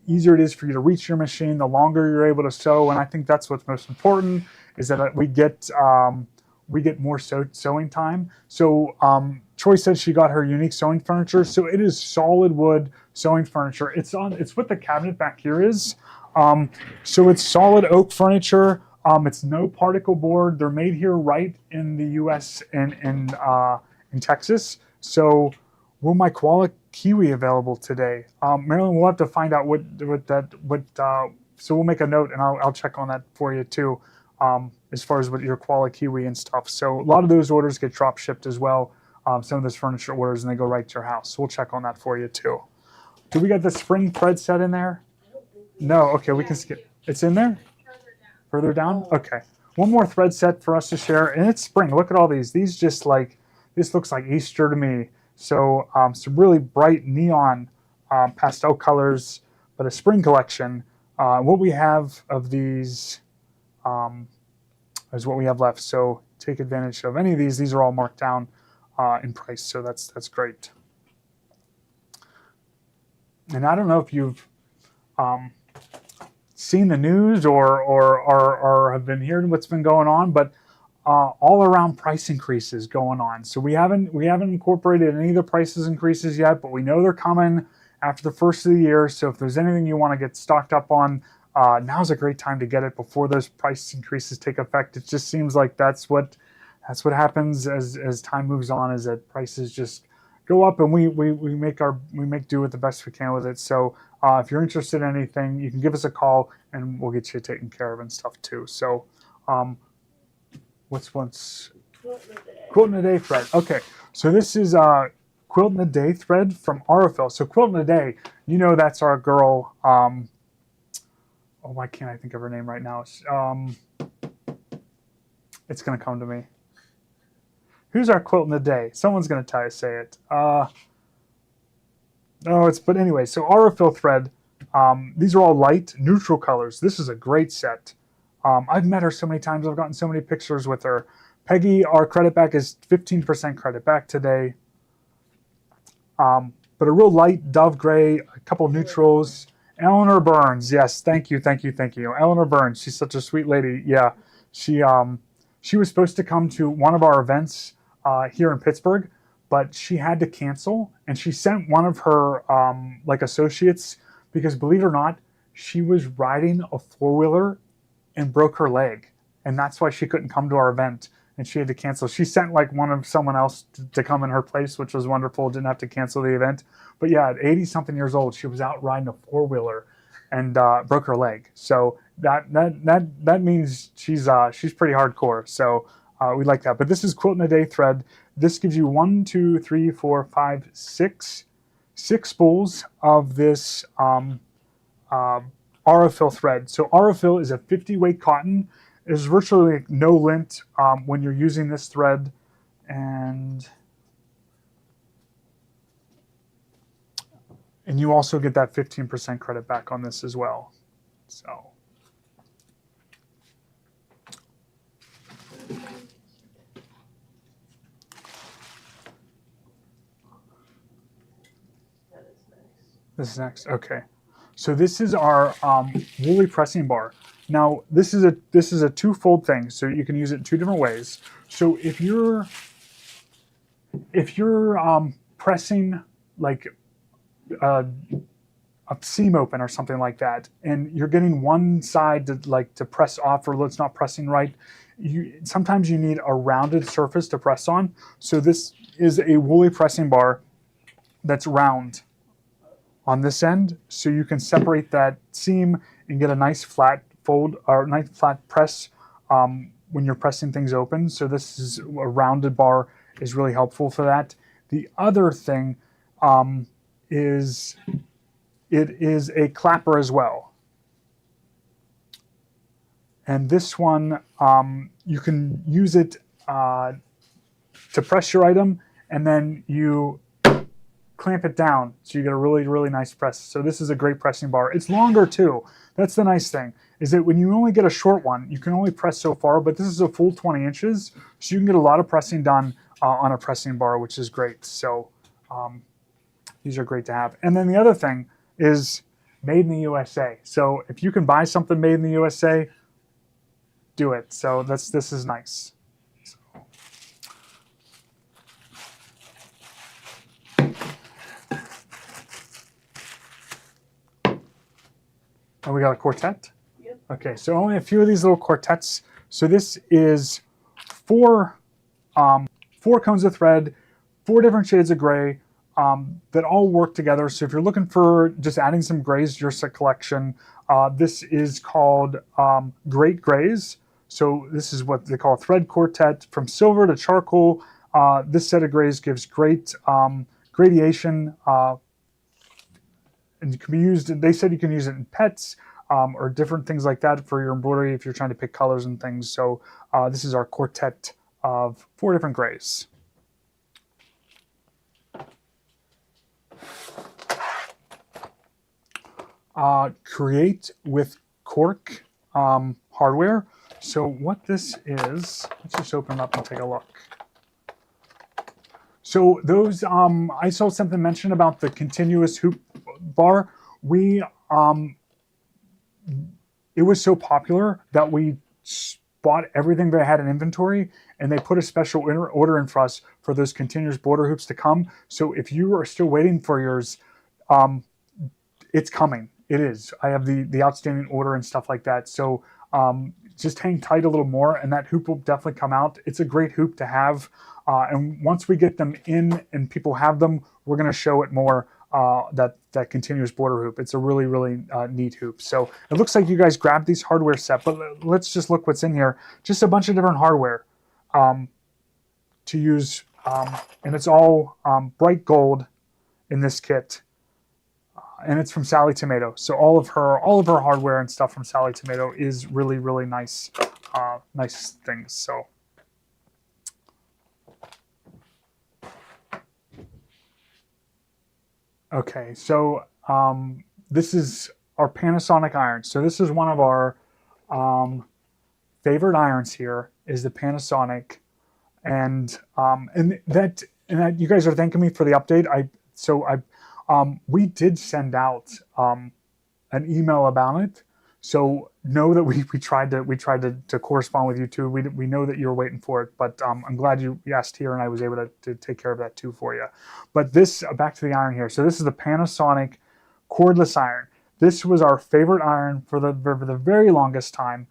easier it is for you to reach your machine, the longer you're able to sew. And I think that's what's most important, is that we get more sewing time. So Troy said she got her unique sewing furniture. So it is solid wood sewing furniture. It's what the cabinet back here is. So it's solid oak furniture. It's no particle board. They're made here right in the U.S. and in Texas. So will my Koala Kiwi available today? Marilyn, we'll have to find out so we'll make a note, and I'll check on that for you too, as far as what your Koala Kiwi and stuff. So a lot of those orders get drop shipped as well. Some of those furniture orders, and they go right to your house. So we'll check on that for you too. Do we got the spring thread set in there? I don't think No, okay, we can skip. It's in there? Further down? Okay. One more thread set for us to share, and it's spring. Look at all these. These this looks like Easter to me. So some really bright neon pastel colors, but a spring collection. What we have of these is what we have left. So take advantage of any of these. These are all marked down in price, so that's great. And I don't know if you've seen the news or have been hearing what's been going on, but all around price increases going on. So we haven't incorporated any of the prices increases yet, but we know they're coming after the first of the year. So if there's anything you want to get stocked up on, now's a great time to get it before those price increases take effect. It just seems like that's what happens as time moves on, is that prices just go up, and we make do with the best we can with it. So if you're interested in anything, you can give us a call, and we'll get you taken care of and stuff too. So what's Quilt in a Day thread? Okay, so this is Quilt in a Day thread from Aurifil. So Quilt in a Day, that's our girl. Why can't I think of her name right now? It's going to come to me. Who's our Quilt in the Day? Someone's going to say it. But anyway, so Aurifil thread. These are all light, neutral colors. This is a great set. I've met her so many times. I've gotten so many pictures with her. Peggy, our credit back is 15% credit back today. But a real light dove gray, a couple of neutrals. Eleanor Burns, yes, thank you. Eleanor Burns, she's such a sweet lady. Yeah, she was supposed to come to one of our events here in Pittsburgh, but she had to cancel, and she sent one of her associates, because believe it or not, she was riding a four-wheeler and broke her leg, and that's why she couldn't come to our event. and she had to cancel. She sent like someone else to come in her place, which was wonderful. Didn't have to cancel the event. But yeah, at 80 something years old, she was out riding a 4-wheeler and broke her leg. So that means she's pretty hardcore. So we like that. But this is Quilt in a Day thread. This gives you 1, 2, 3, 4, 5, 6 spools of this Aurifil thread. So Aurifil is a 50 weight cotton. There's virtually no lint when you're using this thread, and you also get that 15% credit back on this as well. So. That is nice. This is next. Okay. So this is our woolly pressing bar. Now this is a twofold thing, so you can use it in 2 different ways. So if you're pressing like a seam open or something like that, and you're getting one side to press off, or it's not pressing right, sometimes you need a rounded surface to press on. So this is a woolly pressing bar that's round on this end, so you can separate that seam and get a nice flat fold or nice flat press when you're pressing things open. So this is a rounded bar is really helpful for that. The other thing is it is a clapper as well, and this one you can use it to press your item, and then you clamp it down so you get a really, really nice press. So this is a great pressing bar. It's longer too. That's the nice thing, is that when you only get a short one, you can only press so far, but this is a full 20 inches, so you can get a lot of pressing done on a pressing bar, which is great. So these are great to have. And then the other thing is made in the USA. So if you can buy something made in the USA, do it. So this is nice. And we got a quartet. Yep. Okay, so only a few of these little quartets. So this is 4 cones of thread, 4 different shades of gray that all work together. So if you're looking for just adding some grays to your set collection, this is called Great Grays. So this is what they call a thread quartet, from silver to charcoal. This set of grays gives great gradation. And it can be used, they said you can use it in pets or different things like that for your embroidery if you're trying to pick colors and things. So this is our quartet of 4 different grays. Create with cork hardware. So what this is, let's just open it up and take a look. So those, I saw something mentioned about the continuous hoop bar. We, it was so popular that we bought everything they had in inventory, and they put a special order in for us for those continuous border hoops to come. So if you are still waiting for yours, it's coming. It is. I have the outstanding order and stuff like that. So just hang tight a little more, and that hoop will definitely come out. It's a great hoop to have. And once we get them in and people have them, we're going to show it more, that continuous border hoop. It's a really, really neat hoop. So it looks like you guys grabbed these hardware set, but let's just look what's in here. Just a bunch of different hardware to use, and it's all bright gold in this kit. And it's from Sally Tomato. So all of her hardware and stuff from Sally Tomato is really, really nice, nice things. So. Okay, so this is our Panasonic iron. So this is one of our favorite irons here, is the Panasonic, and that you guys are thanking me for the update. We did send out an email about it, so know that we tried to correspond with you too. We know that you're waiting for it, but I'm glad you asked here, and I was able to take care of that too for you. But this, back to the iron here. So this is the Panasonic cordless iron. This was our favorite iron for the very longest time,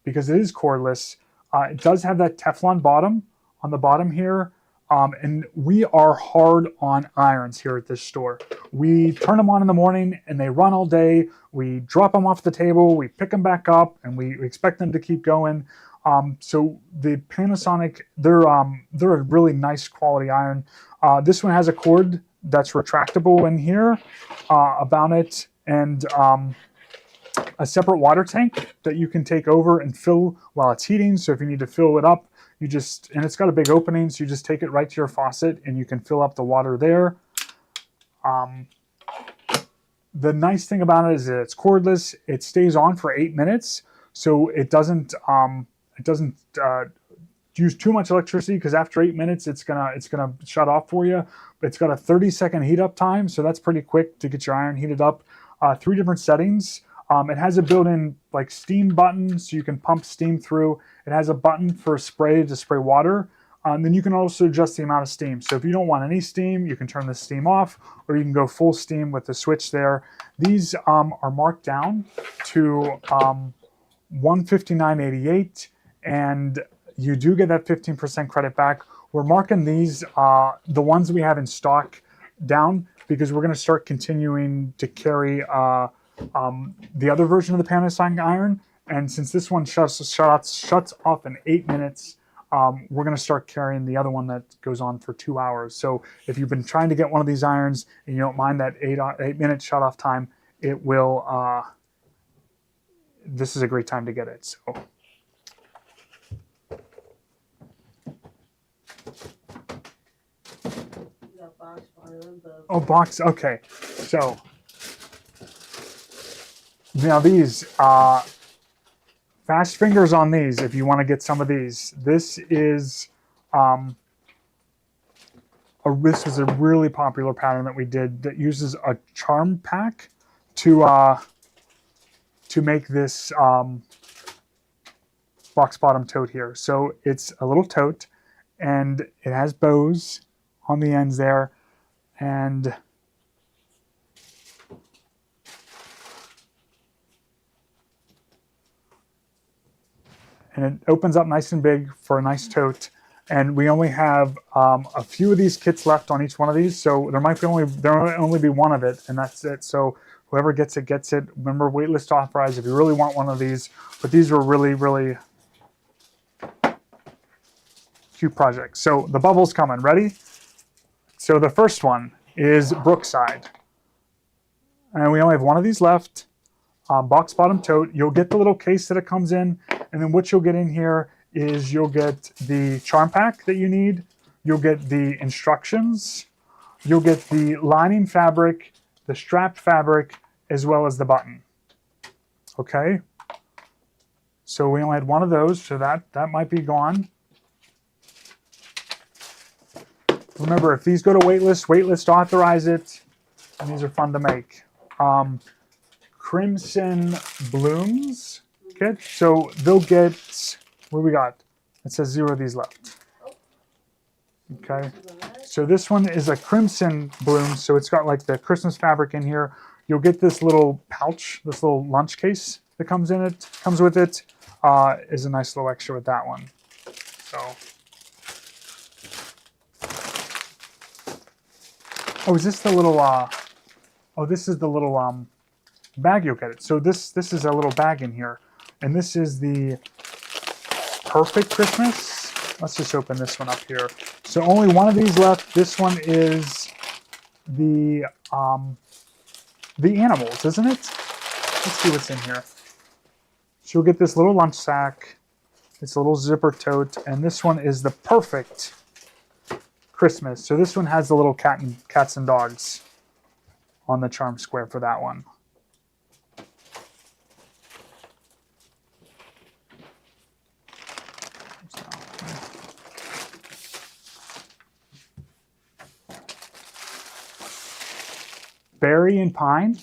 because it is cordless. It does have that Teflon bottom on the bottom here. And we are hard on irons here at this store. We turn them on in the morning and they run all day. We drop them off the table, we pick them back up, and we expect them to keep going. So the Panasonic, they're a really nice quality iron. This one has a cord that's retractable in here about it, and a separate water tank that you can take over and fill while it's heating. So if you need to fill it up, and it's got a big opening, so you just take it right to your faucet and you can fill up the water there. The nice thing about it is that it's cordless. It stays on for 8 minutes, so it doesn't use too much electricity, because after 8 minutes it's gonna shut off for you. But it's got a 30-second heat up time, so that's pretty quick to get your iron heated up. 3 different settings. It has a built-in like steam button, so you can pump steam through. It has a button for spray to spray water. Then you can also adjust the amount of steam. So if you don't want any steam, you can turn the steam off, or you can go full steam with the switch there. These are marked down to $159.88, and you do get that 15% credit back. We're marking these, the ones we have in stock, down because we're going to start continuing to carry the other version of the Panasonic iron. And since this one shuts off in 8 minutes, we're going to start carrying the other one that goes on for 2 hours. So if you've been trying to get one of these irons and you don't mind that 8-minute shut off time, it will. This is a great time to get it. So. Got box for them, but Oh, box. Okay. So now these, fast fingers on these if you want to get some of these. This is this is a really popular pattern that we did that uses a charm pack to make this box bottom tote here. So it's a little tote, and it has bows on the ends there, and it opens up nice and big for a nice tote. And we only have a few of these kits left on each one of these, so there might only be one of it, and that's it. So whoever gets it gets it. Remember, waitlist authorized if you really want one of these. But these were really, really cute projects. So the bubbles coming. Ready? So the first one is Brookside, and we only have one of these left. Box bottom tote. You'll get the little case that it comes in, and then what you'll get in here is you'll get the charm pack that you need. You'll get the instructions. You'll get the lining fabric, the strapped fabric, as well as the button. Okay. So we only had one of those, so that might be gone. Remember, if these go to waitlist authorize it, and these are fun to make. Crimson Blooms kit. So they'll get, what do we got? It says 0 of these left. Okay. So this one is a Crimson Bloom. So it's got like the Christmas fabric in here. You'll get this little pouch, this little lunch case that comes with it. Is a nice little extra with that one. So. Oh, is this the little, oh, this is the little bag you'll get it. So this is a little bag in here. And this is the Perfect Christmas. Let's just open this one up here. So only one of these left. This one is the animals, isn't it? Let's see what's in here. So you'll get this little lunch sack. It's a little zipper tote. And this one is the Perfect Christmas. So this one has the little cats and dogs on the charm square for that one. Berry and Pine.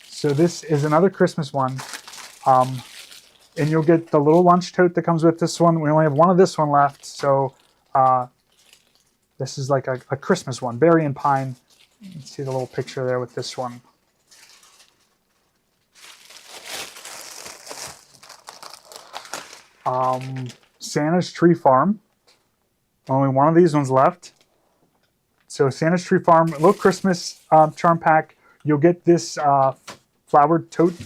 So this is another Christmas one. And you'll get the little lunch tote that comes with this one. We only have one of this one left. So this is like a Christmas one. Berry and Pine. You can see the little picture there with this one. Santa's Tree Farm. Only one of these ones left. So Santa's Tree Farm, little Christmas charm pack. You'll get this flowered tote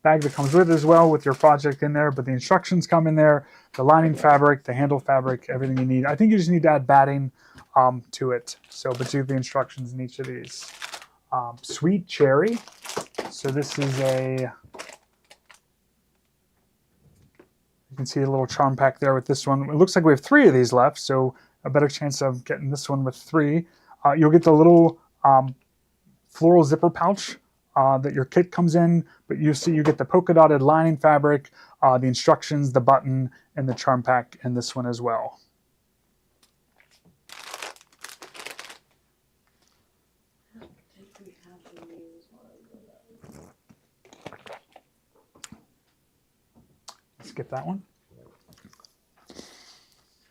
bag that comes with it as well with your project in there. But the instructions come in there. The lining fabric, the handle fabric, everything you need. I think you just need to add batting to it. So, but you have the instructions in each of these. Sweet Cherry. So this is a... You can see a little charm pack there with this one. It looks like we have 3 of these left, so a better chance of getting this one with 3. You'll get the little floral zipper pouch that your kit comes in, but you get the polka dotted lining fabric, the instructions, the button, and the charm pack in this one as well. Skip that one.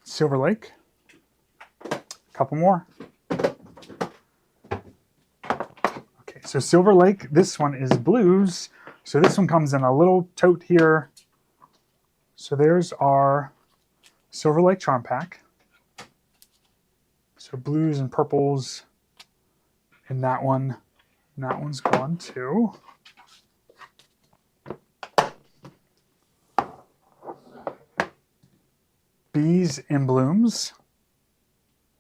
Silver Lake. A couple more. Okay, so Silver Lake, this one is blues. So this one comes in a little tote here. So there's our Silver Lake charm pack. So blues and purples in that one. And that one's gone too. Bees in Blooms.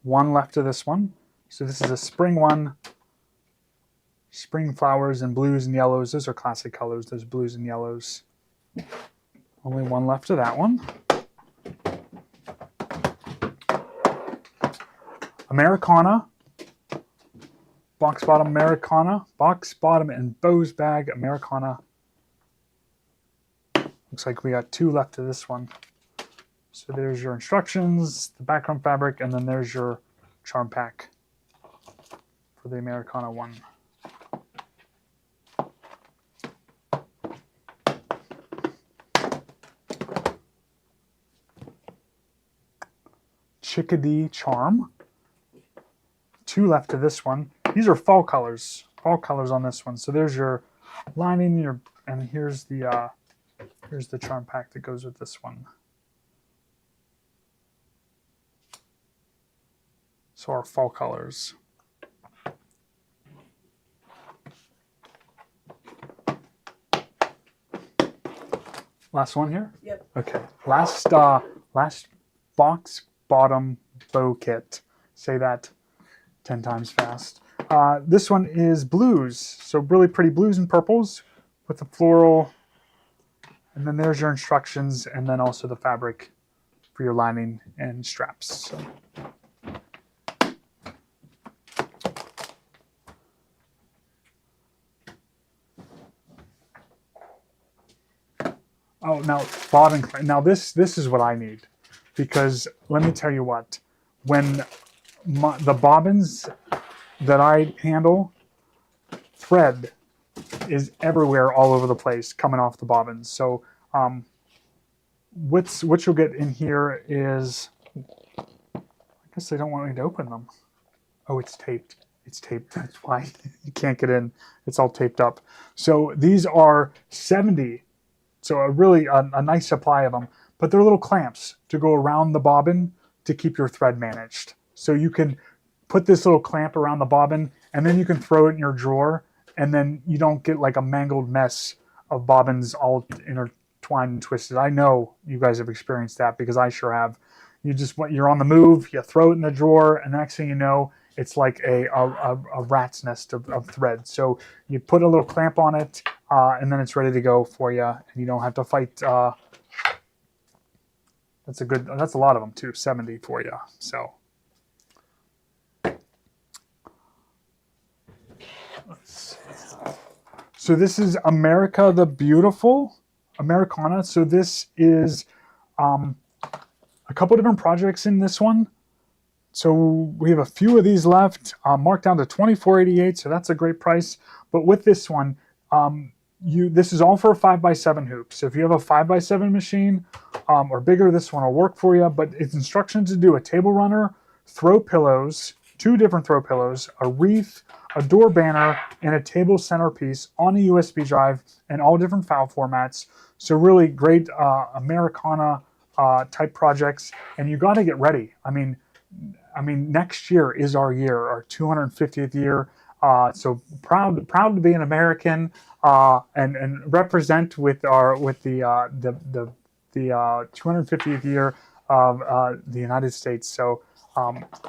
1 left of this one. So this is a spring one. Spring flowers and blues and yellows. Those are classic colors, those blues and yellows. Only 1 left of that one. Americana. Box bottom Americana. Box bottom and Bose bag Americana. Looks like we got 2 left of this one. So there's your instructions, the background fabric, and then there's your charm pack for the Americana one. Chickadee Charm. 2 left of this one. These are fall colors on this one. So there's your lining, and here's the charm pack that goes with this one. So our fall colors. Last one here? Yep. Okay. Last box bottom bow kit. Say that 10 times fast. This one is blues. So really pretty blues and purples with the floral. And then there's your instructions and then also the fabric for your lining and straps. So. Oh, now this is what I need, because let me tell you what, when the bobbins that I handle, thread is everywhere, all over the place, coming off the bobbins. So what you'll get in here is, I guess they don't want me to open them. Oh, it's taped. It's taped. That's why you can't get in. It's all taped up. So these are 70. So a nice supply of them, but they're little clamps to go around the bobbin to keep your thread managed. So you can put this little clamp around the bobbin and then you can throw it in your drawer and then you don't get like a mangled mess of bobbins all intertwined and twisted. I know you guys have experienced that because I sure have. You're on the move, you throw it in the drawer, and next thing you know, it's like a rat's nest of thread. So you put a little clamp on it, and then it's ready to go for you, and you don't have to fight. That's a lot of them too, 70 for you. So. Let's see. So this is America the Beautiful, Americana. So this is a couple different projects in this one. So we have a few of these left, marked down to $24.88, so that's a great price. But with this one, this is all for a 5x7 hoop. So if you have a 5x7 machine or bigger, this one will work for you. But it's instructions to do a table runner, throw pillows, 2 different throw pillows, a wreath, a door banner, and a table centerpiece on a USB drive in all different file formats. So really great Americana type projects, and you got to get ready. I mean, next year is our year, our 250th year. So proud to be an American, and represent with the 250th year of the United States. So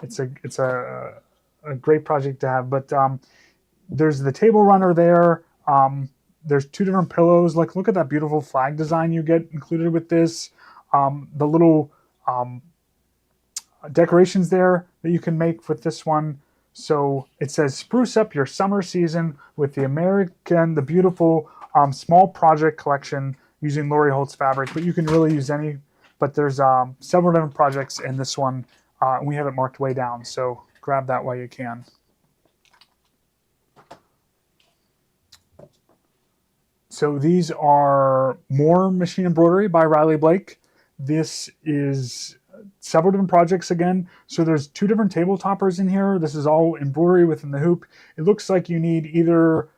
it's a great project to have. But there's the table runner there. There's 2 different pillows. Like, look at that beautiful flag design you get included with this. The little decorations there that you can make with this one. So it says, spruce up your summer season with the beautiful small project collection using Lori Holtz fabric. But you can really use any. But there's several different projects in this one. We have it marked way down. So grab that while you can. So these are more machine embroidery by Riley Blake. This is several different projects again. So there's 2 different table toppers in here. This is all embroidery within the hoop. It looks like you need either,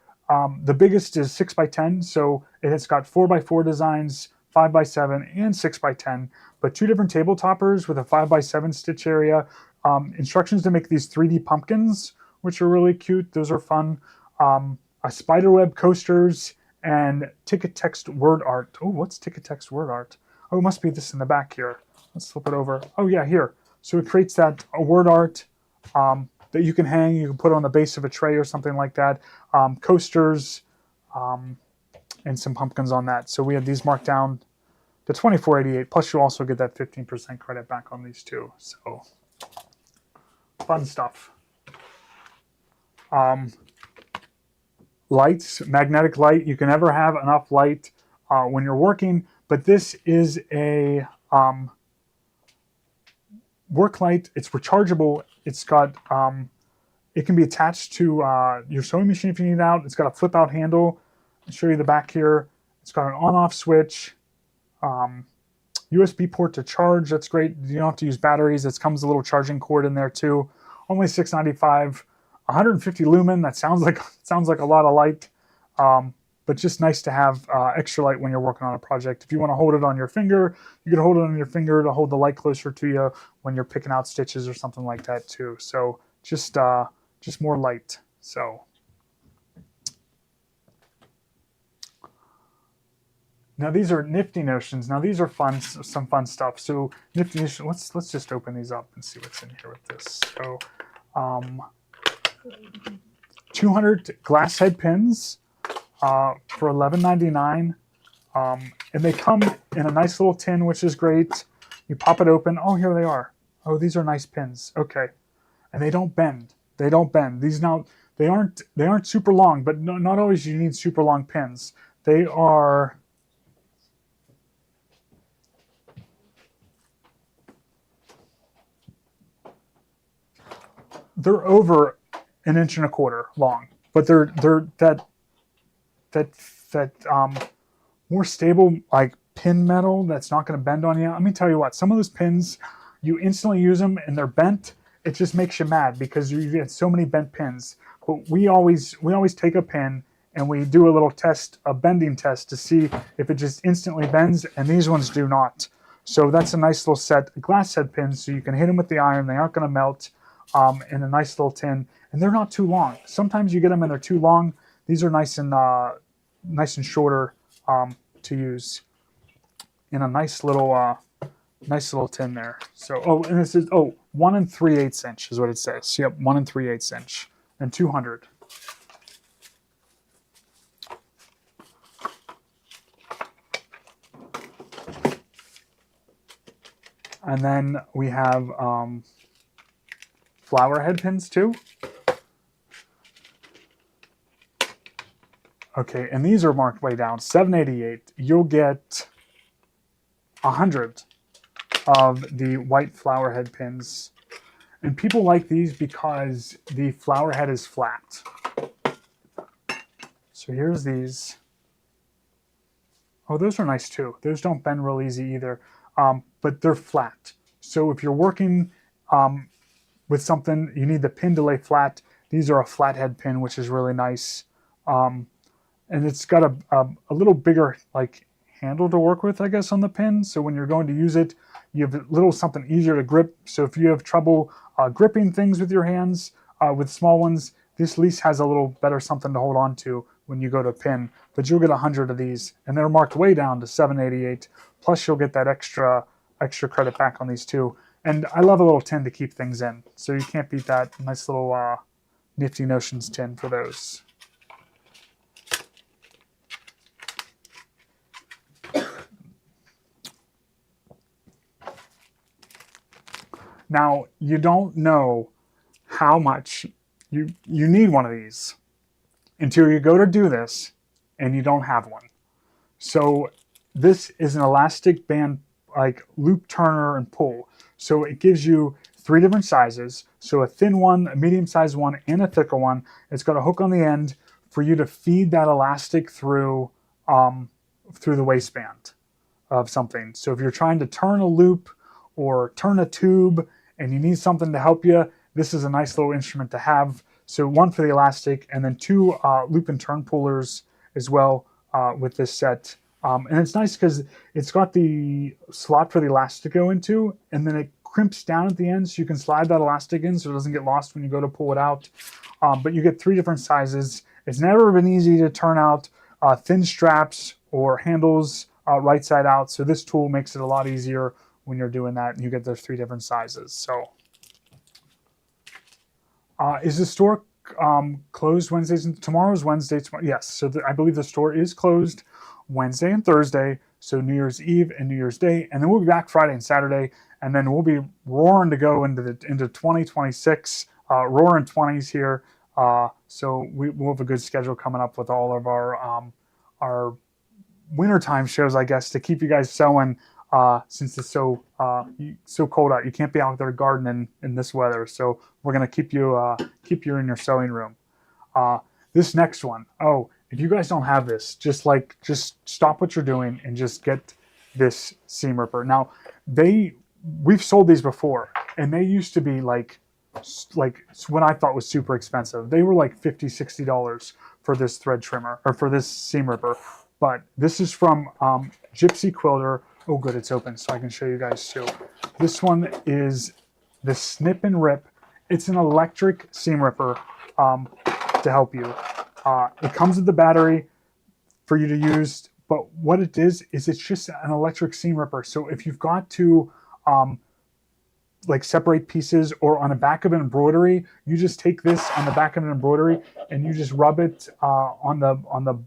the biggest is 6x10. So it has got 4x4 designs, 5x7 and 6x10, but 2 different table toppers with a 5x7 stitch area. Instructions to make these 3D pumpkins, which are really cute. Those are fun. A spiderweb coasters, and ticket text word art. Oh, what's ticket text word art? Oh, it must be this in the back here. Let's flip it over. Oh yeah, here. So it creates that word art that you can hang. You can put on the base of a tray or something like that. Coasters and some pumpkins on that. So we have these marked down to $24.88. Plus you also get that 15% credit back on these too. So fun stuff. Lights, magnetic light. You can never have enough light when you're working, but this is a work light. It's rechargeable. It's got, it can be attached to your sewing machine if you need it out. It's got a flip out handle. I'll show you the back here. It's got an on off switch, USB port to charge. That's great. You don't have to use batteries. It comes with a little charging cord in there too. Only $6.95. 150 lumen. That sounds like a lot of light, but just nice to have extra light when you're working on a project. If you want to hold it on your finger, you can hold it on your finger to hold the light closer to you when you're picking out stitches or something like that too. So just more light. So now these are Nifty Notions. Now these are fun, some fun stuff. So Nifty Notion. Let's just open these up and see what's in here with this. So 200 glass head pins for $11.99, and they come in a nice little tin, which is great. You pop it open. Oh, here they are. Oh, these are nice pins. Okay, and they don't bend. They don't bend. These now they aren't super long, but not always you need super long pins. They are. They're over 1.25 inches long, but they're that more stable, like pin metal that's not going to bend on you. Let me tell you what, some of those pins, you instantly use them and they're bent. It just makes you mad because you get so many bent pins. But we always take a pin and we do a little test, a bending test, to see if it just instantly bends, and these ones do not. So that's a nice little set of glass head pins, so you can hit them with the iron. They aren't going to melt, in a nice little tin. And they're not too long. Sometimes you get them and they're too long. These are nice and shorter to use in a nice little tin there. So, oh, and this is 1 3/8 inch is what it says. Yep, 1 3/8 inch and 200. And then we have flower head pins too. Okay, and these are marked way down, $7.88. You'll get 100 of the white flower head pins. And people like these because the flower head is flat. So here's these. Oh, those are nice too. Those don't bend real easy either, but they're flat. So if you're working with something, you need the pin to lay flat. These are a flathead pin, which is really nice. And it's got a little bigger like handle to work with, I guess, on the pin. So when you're going to use it, you have a little something easier to grip. So if you have trouble gripping things with your hands, with small ones, this at least has a little better something to hold on to when you go to pin. But you'll get 100 of these, and they're marked way down to $7.88. Plus you'll get that extra credit back on these too. And I love a little tin to keep things in. So you can't beat that. Nice little Nifty Notions tin for those. Now, you don't know how much you need one of these until you go to do this and you don't have one. So this is an elastic band, like loop turner and pull. So it gives you 3 different sizes. So a thin one, a medium-sized one, and a thicker one. It's got a hook on the end for you to feed that elastic through the waistband of something. So if you're trying to turn a loop or turn a tube and you need something to help you, this is a nice little instrument to have. So one for the elastic, and then 2 loop and turn pullers as well with this set. And it's nice because it's got the slot for the elastic to go into, and then it crimps down at the end so you can slide that elastic in so it doesn't get lost when you go to pull it out. But you get 3 different sizes. It's never been easy to turn out thin straps or handles right side out. So this tool makes it a lot easier when you're doing that, and you get those 3 different sizes. So is the store closed Wednesdays? Tomorrow's Wednesday. Yes, so I believe the store is closed Wednesday and Thursday, so New Year's Eve and New Year's Day, and then we'll be back Friday and Saturday, and then we'll be roaring to go into 2026, roaring 20s here. So we'll have a good schedule coming up with all of our wintertime shows, I guess, to keep you guys sewing. Since it's so cold out, you can't be out there gardening in this weather. So we're gonna keep you in your sewing room. This next one, if you guys don't have this, just stop what you're doing and just get this seam ripper. Now, we've sold these before, and they used to be like what I thought was super expensive. They were like $50, $60 for this thread trimmer, or for this seam ripper. But this is from Gypsy Quilter. Oh, good, it's open, so I can show you guys too. This one is the Snip and Rip. It's an electric seam ripper to help you. It comes with the battery for you to use, but what it is it's just an electric seam ripper. So if you've got to like separate pieces, or on the back of an embroidery, you just take this on the back of an embroidery and you just rub it on the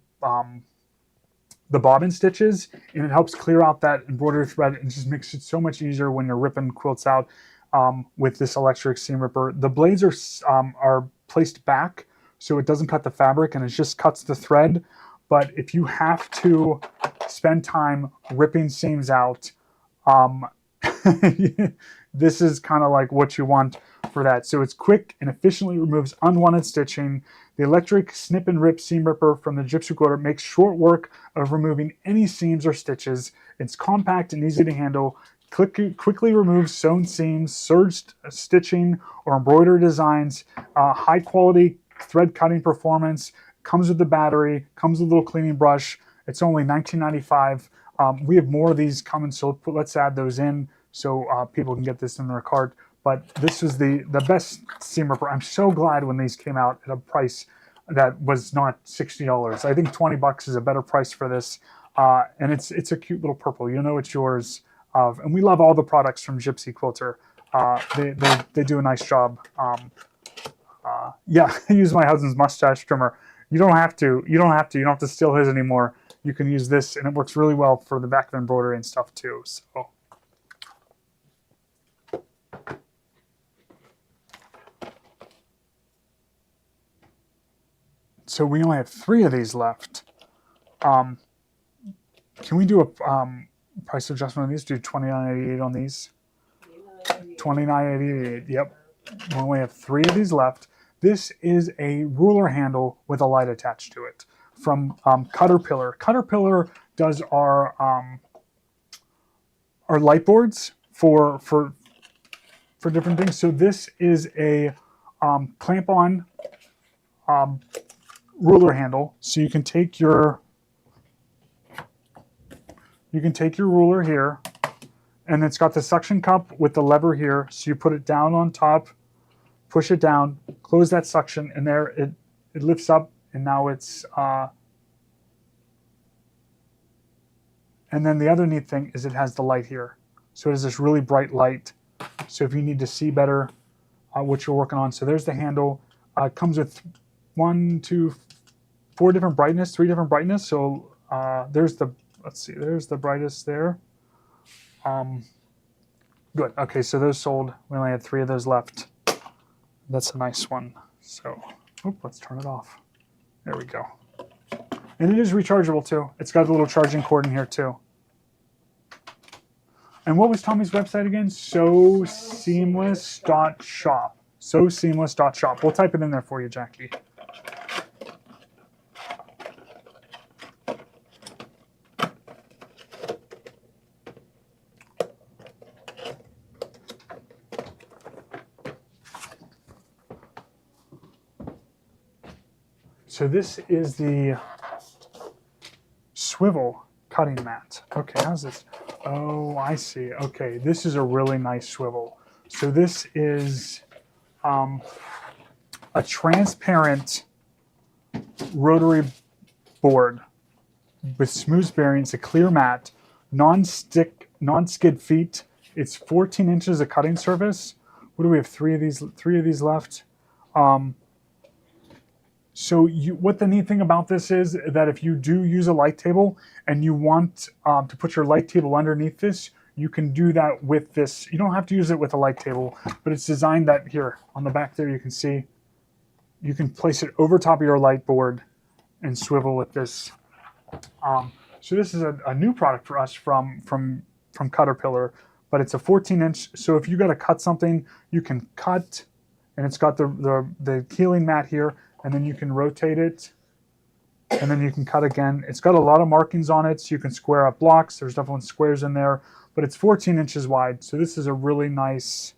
bobbin stitches, and it helps clear out that embroidery thread, and just makes it so much easier when you're ripping quilts out with this electric seam ripper. The blades are placed back so it doesn't cut the fabric, and it just cuts the thread. But if you have to spend time ripping seams out, this is kind of like what you want for that. So it's quick and efficiently removes unwanted stitching. The electric Snip and Rip seam ripper from the Gypsy Quilter makes short work of removing any seams or stitches. It's compact and easy to handle. Quickly removes sewn seams, serged stitching, or embroidery designs. High quality thread cutting performance. Comes with the battery. Comes with a little cleaning brush. It's only $19.95. We have more of these coming, so let's add those in so people can get this in their cart. But this is the best seam ripper. I'm so glad when these came out at a price that was not $60. I think $20 is a better price for this. And it's a cute little purple. You know it's yours. And we love all the products from Gypsy Quilter. They do a nice job. Yeah, I use my husband's mustache trimmer. You don't have to. You don't have to steal his anymore. You can use this, and it works really well for the back of embroidery and stuff too. So we only have 3 of these left. Can we do a price adjustment on these? Do $29.88 on these? $29.88. Yep. We only have 3 of these left. This is a ruler handle with a light attached to it from Cutterpillar. Cutterpillar does our light boards for different things. So this is a clamp-on ruler handle. So you can take your you can take your ruler here, and it's got the suction cup with the lever here. So you put it down on top, push it down, close that suction, and there it lifts up, and now it's. And then the other neat thing is it has the light here. So it has this really bright light. So if you need to see better what you're working on. So there's the handle. It comes with 1, 2, 4 different brightness, 3 different brightness. So there's the, let's see, there's the brightest there. Good. Okay, so those sold. We only had 3 of those left. That's a nice one. So, let's turn it off. There we go. And it is rechargeable too. It's got a little charging cord in here too. And what was Tommy's website again? SoSeamless.shop. SoSeamless.shop. We'll type it in there for you, Jackie. So this is the swivel cutting mat. Okay, how's this? Oh, I see. Okay, this is a really nice swivel. So this is a transparent rotary board with smooth bearings, a clear mat, non-skid feet. It's 14 inches of cutting surface. What do we have? 3 of these left. So what the neat thing about this is that if you do use a light table and you want to put your light table underneath this, you can do that with this. You don't have to use it with a light table, but it's designed that here on the back there you can see. You can place it over top of your light board and swivel with this. So this is a new product for us from Caterpillar, but it's a 14-inch. So if you got to cut something, you can cut, and it's got the healing mat here. And then you can rotate it, and then you can cut again. It's got a lot of markings on it, so you can square up blocks. There's definitely squares in there, but it's 14 inches wide. So this is a really nice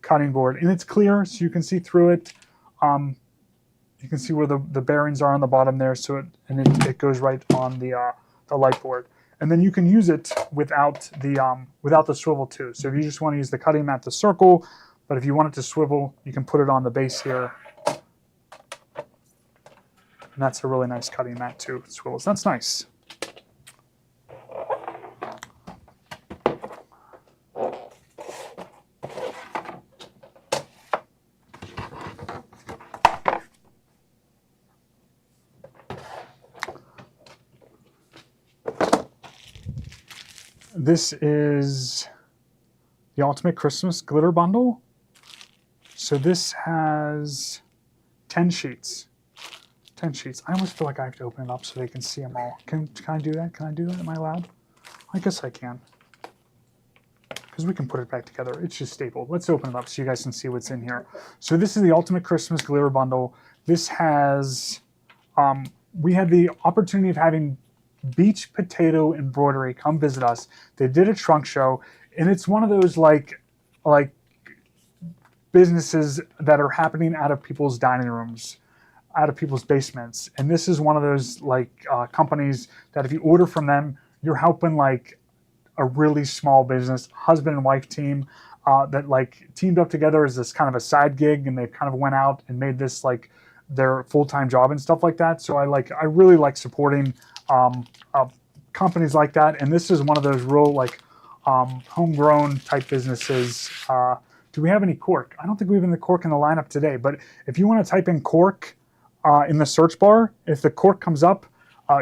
cutting board. And it's clear, so you can see through it. You can see where the bearings are on the bottom there, so it goes right on the light board. And then you can use it without the swivel too. So if you just want to use the cutting mat to circle, but if you want it to swivel, you can put it on the base here. And that's a really nice cutting mat too. It swivels. That's nice. This is the Ultimate Christmas Glitter Bundle. So this has 10 sheets. 10 sheets. I almost feel like I have to open it up so they can see them all. Can I do that? Can I do that? Am I allowed? I guess I can. Because we can put it back together. It's just stapled. Let's open it up so you guys can see what's in here. So this is the Ultimate Christmas Glitter Bundle. This has, we had the opportunity of having Beach Potato Embroidery come visit us. They did a trunk show, and it's one of those like businesses that are happening out of people's dining rooms, out of people's basements. And this is one of those companies that if you order from them, you're helping like a really small business, husband and wife team that like teamed up together as this kind of a side gig, and they kind of went out and made this like their full-time job and stuff like that. So I really like supporting companies like that. And this is one of those real like homegrown type businesses. Do we have any cork? I don't think we have any cork in the lineup today, but if you want to type in cork in the search bar, if the cork comes up,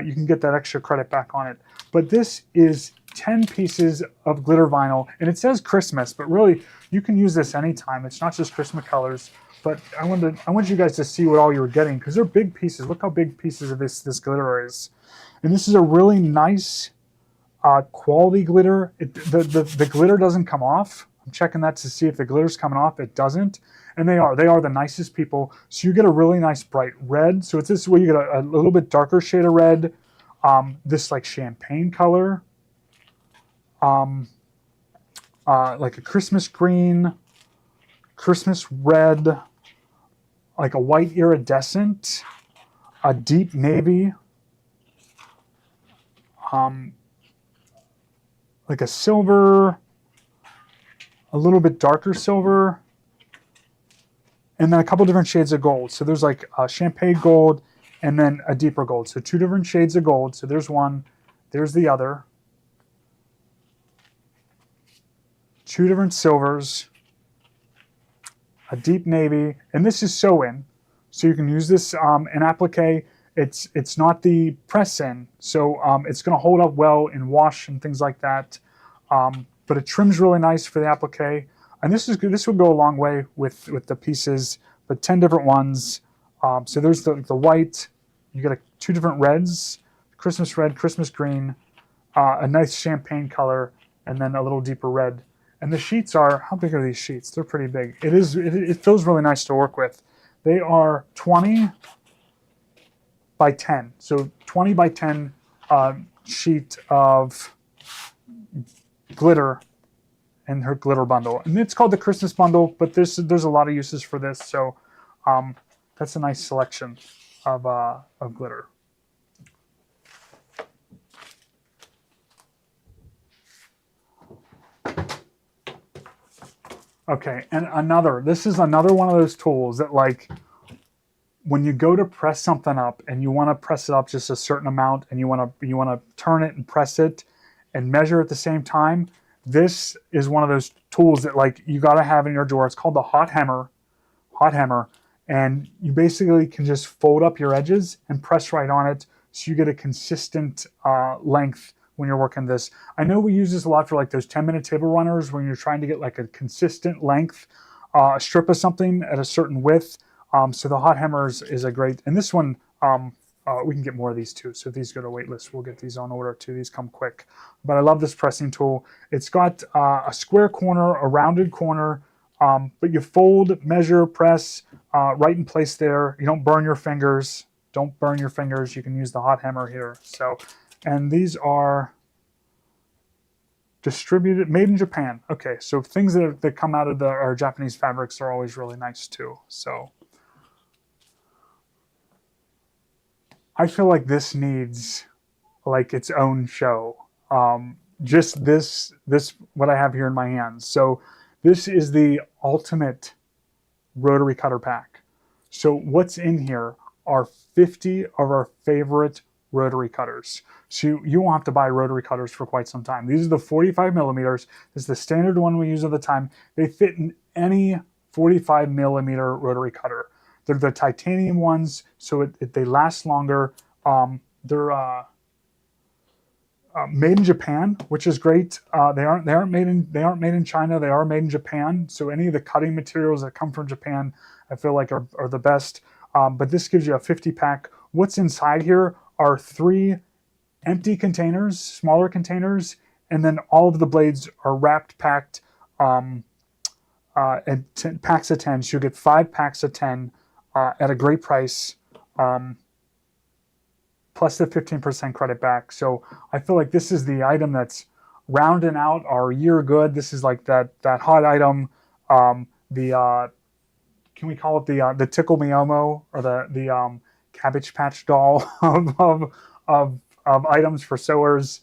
you can get that extra credit back on it. But this is 10 pieces of glitter vinyl, and it says Christmas, but really you can use this anytime. It's not just Christmas colors, but I want you guys to see what all you were getting, because they're big pieces. Look how big pieces of this glitter is. And this is a really nice quality glitter. The glitter doesn't come off. I'm checking that to see if the glitter's coming off. It doesn't. And they are the nicest people. So you get a really nice bright red. So it's this way you get a little bit darker shade of red. This like champagne color. Like a Christmas green, Christmas red, like a white iridescent, a deep navy, like a silver, a little bit darker silver, and then a couple different shades of gold. So there's like a champagne gold and then a deeper gold. So 2 different shades of gold. So there's one, there's the other. 2 different silvers, a deep navy, and this is sew-in. So you can use this in applique. It's not the press-in, so it's going to hold up well in wash and things like that. But it trims really nice for the applique. And this would go a long way with the pieces, but 10 different ones. So there's the white. You get 2 different reds, Christmas red, Christmas green, a nice champagne color, and then a little deeper red. And the sheets are, how big are these sheets? They're pretty big. It feels really nice to work with. They are 20 by 10. So 20 by 10 sheet of glitter in her glitter bundle. And it's called the Christmas bundle, but there's a lot of uses for this. So that's a nice selection of glitter. Okay, and this is another one of those tools that, like, when you go to press something up and you want to press it up just a certain amount and you want to turn it and press it and measure at the same time, this is one of those tools that, like, you got to have in your drawer. It's called the hot hammer, and you basically can just fold up your edges and press right on it so you get a consistent length when you're working this. I know we use this a lot for like those 10-minute table runners when you're trying to get like a consistent length, a strip of something at a certain width. So the hot hammer is a great, and this one, we can get more of these too. So if these go to waitlist, we'll get these on order too. These come quick. But I love this pressing tool. It's got a square corner, a rounded corner, but you fold, measure, press right in place there. You don't burn your fingers. Don't burn your fingers. You can use the hot hammer here. So, and these are distributed, made in Japan. Okay, so things that come out of our Japanese fabrics are always really nice too. So I feel like this needs like its own show. Just this what I have here in my hands. So this is the ultimate rotary cutter pack. So what's in here are 50 of our favorite rotary cutters. So you won't have to buy rotary cutters for quite some time. These are the 45 millimeters. This is the standard one we use all the time. They fit in any 45 millimeter rotary cutter. They're the titanium ones, so they last longer. They're made in Japan, which is great. They aren't made in China. They are made in Japan. So any of the cutting materials that come from Japan, I feel like are the best. But this gives you a 50 pack. What's inside here are 3 empty containers, smaller containers, and then all of the blades are wrapped, packed, and packs of 10. So you get 5 packs of 10 at a great price, plus the 15% credit back. So I feel like this is the item that's rounding out our year good. This is like that hot item, can we call it the Tickle Me Elmo, or the Cabbage Patch doll of items for sewers.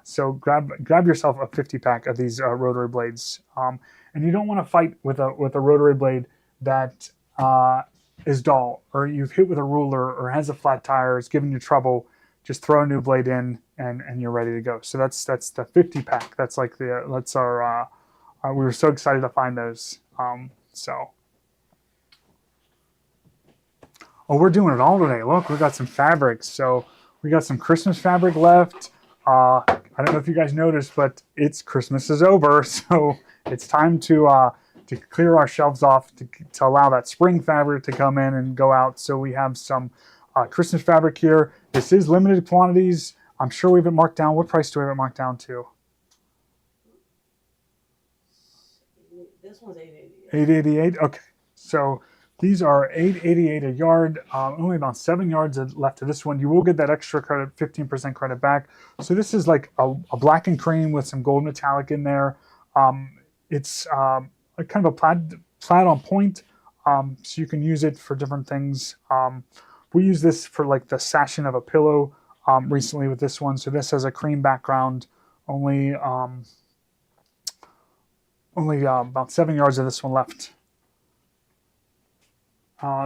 So grab yourself a 50 pack of these rotary blades. And you don't want to fight with a rotary blade that is dull, or you've hit with a ruler, or has a flat tire, it's giving you trouble. Just throw a new blade in and you're ready to go. So that's the 50 pack. That's like that's our we were so excited to find those. Oh, we're doing it all today. Look, we got some fabrics. So we got some Christmas fabric left. I don't know if you guys noticed, but Christmas is over. So it's time to clear our shelves off to allow that spring fabric to come in and go out. So we have some Christmas fabric here. This is limited quantities. I'm sure we have it marked down. What price do we have it marked down to? This one's $8.88. $8.88. Okay, so these are $8.88 a yard. Only about 7 yards left of this one. You will get that extra credit, 15% credit back. So this is like a black and cream with some gold metallic in there. It's kind of a plaid on point, so you can use it for different things. We use this for like the sashing of a pillow. recently with this one. So this has a cream background, only about 7 yards of this one left.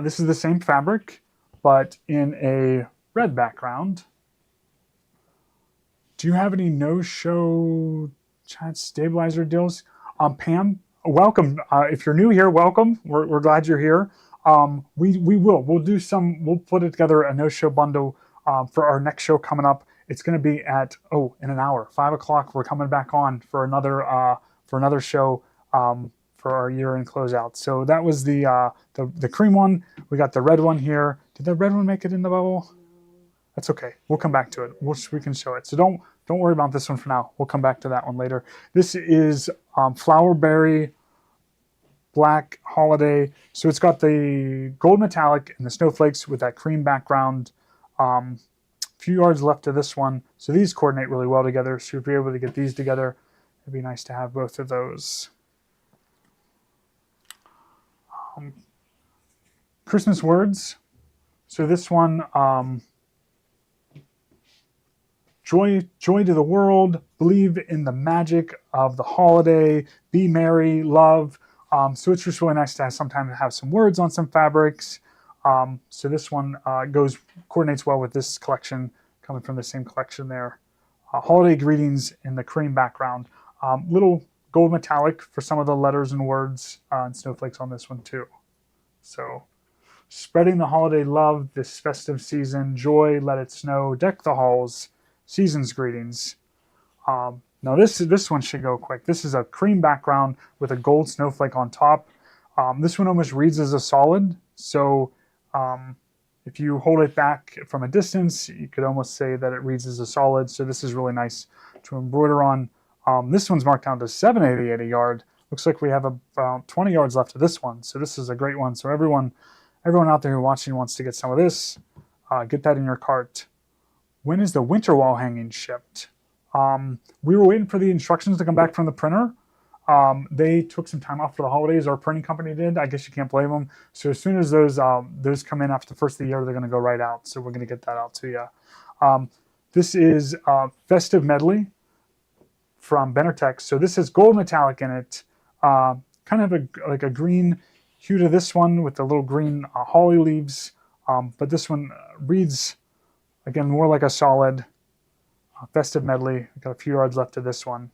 This is the same fabric, but in a red background. Do you have any no-show chat stabilizer deals? Pam, welcome. If you're new here, welcome. We're glad you're here. We'll do some. We'll put it together a no-show bundle for our next show coming up. It's going to be at in an hour, 5 o'clock. We're coming back on for another show for our year-end closeout. So that was the cream one. We got the red one here. Did the red one make it in the bubble? That's okay. We'll come back to it. We can show it. So don't worry about this one for now. We'll come back to that one later. This is Flowerberry Black Holiday. So it's got the gold metallic and the snowflakes with that cream background. Few yards left of this one. So these coordinate really well together. So you'll be able to get these together. It'd be nice to have both of those. Christmas words. So this one, joy to the world, believe in the magic of the holiday, be merry, love. So it's just really nice to sometimes have some words on some fabrics. So this one coordinates well with this collection, coming from the same collection there. Holiday greetings in the cream background. Little gold metallic for some of the letters and words, and snowflakes on this one too. So spreading the holiday love this festive season, joy, let it snow, deck the halls, season's greetings. Now this one should go quick. This is a cream background with a gold snowflake on top. This one almost reads as a solid. So if you hold it back from a distance, you could almost say that it reads as a solid. So this is really nice to embroider on. This one's marked down to $7.88 a yard. Looks like we have about 20 yards left of this one. So this is a great one. So everyone out there who watching wants to get some of this, get that in your cart. When is the winter wall hanging shipped? We were waiting for the instructions to come back from the printer. They took some time off for the holidays. Our printing company did. I guess you can't blame them. So as soon as those come in after the first of the year, they're going to go right out. So we're going to get that out to you. This is Festive Medley from Benertex. So this has gold metallic in it. Kind of like a green hue to this one with the little green holly leaves. But this one reads, again, more like a solid. Festive Medley. Got a few yards left of this one.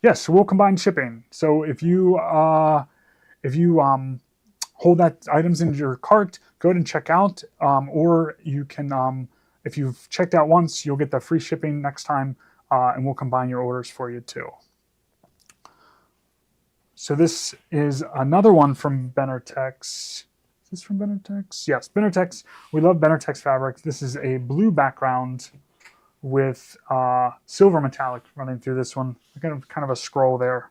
Yes, so we'll combine shipping. So if you hold that items in your cart, go ahead and check out, or you can, if you've checked out once, you'll get the free shipping next time, and we'll combine your orders for you too. So this is another one from Benertex. Is this from Benertex? Yes, Benertex. We love Benertex fabrics. This is a blue background with silver metallic running through this one. Kind of a scroll there.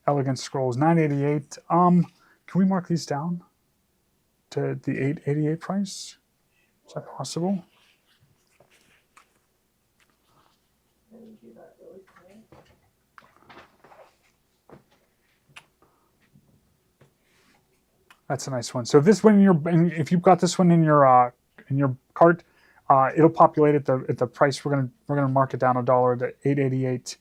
Elegant scrolls, $9.88. Can we mark these down to the $8.88 price? Is that possible? Let me do that really quick. That's a nice one. So if this one if you've got this one in your cart, it'll populate at the price. We're gonna mark it down $1 to $8.88,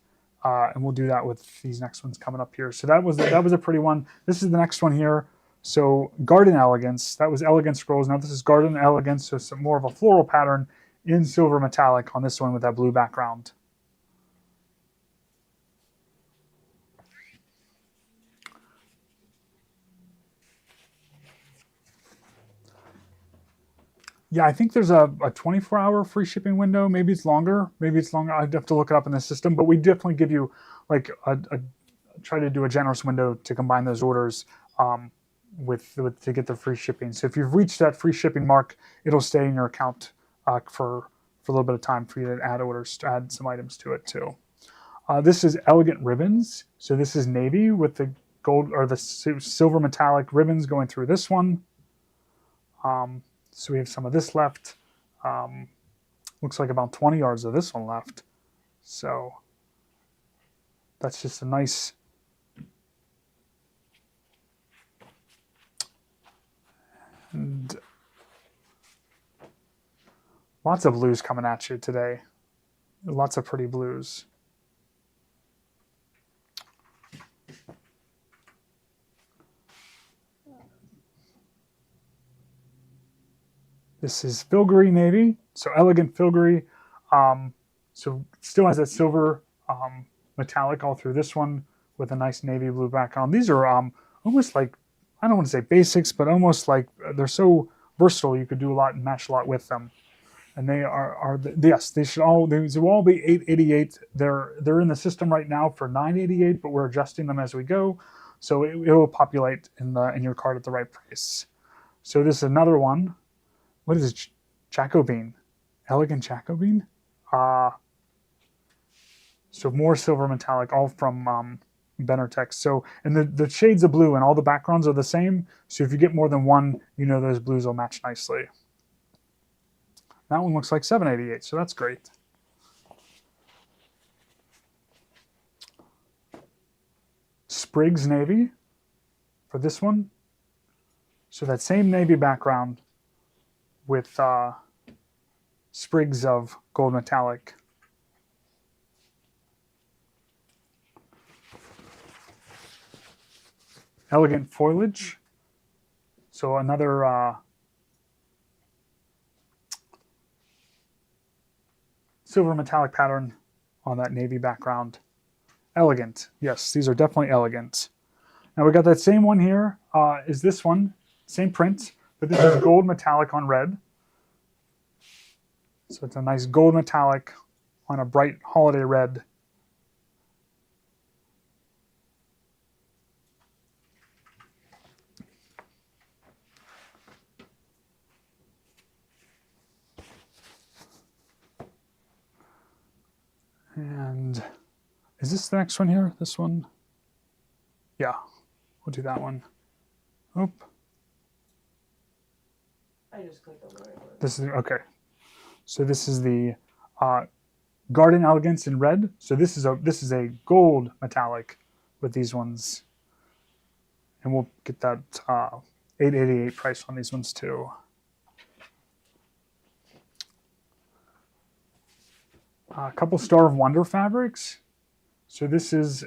and we'll do that with these next ones coming up here. So that was a pretty one. This is the next one here. So Garden Elegance. That was Elegant Scrolls. Now this is Garden Elegance. So some more of a floral pattern in silver metallic on this one with that blue background. Yeah, I think there's a 24-hour free shipping window. Maybe it's longer. I'd have to look it up in the system. But we definitely give you like try to do a generous window to combine those orders to get the free shipping. So if you've reached that free shipping mark, it'll stay in your account for a little bit of time for you to add orders, to add some items to it too. This is Elegant Ribbons. So this is navy with the gold or the silver metallic ribbons going through this one. So we have some of this left. Looks like about 20 yards of this one left. So that's just a nice and Lots of blues coming at you today. Lots of pretty blues. This is Filgary Navy, so elegant Filgary. So still has that silver metallic all through this one with a nice navy blue background. These are almost like, I don't want to say basics, but almost like they're so versatile. You could do a lot and match a lot with them. And they yes, these will all be 888. They're in the system right now for 988, but we're adjusting them as we go, so it will populate in your cart at the right price. So this is another one. What is it? Jacobin, elegant Jacobin. So more silver metallic, all from Benartex. So, and the shades of blue and all the backgrounds are the same. So if you get more than one, those blues will match nicely. That one looks like 788, so that's great. Spriggs Navy for this one. So that same navy background with sprigs of gold metallic. Elegant foliage. So another silver metallic pattern on that navy background. Elegant. Yes, these are definitely elegant. Now we got that same one here. Is this one. Same print, but this is gold metallic on red. So it's a nice gold metallic on a bright holiday red. And is this the next one here? This one? Yeah, we'll do that one. Oop. I just clicked on the right one. This is, okay. So this is the Garden Elegance in red. So this is a gold metallic with these ones. And we'll get that $888 price on these ones too. A couple Star of Wonder fabrics. So this is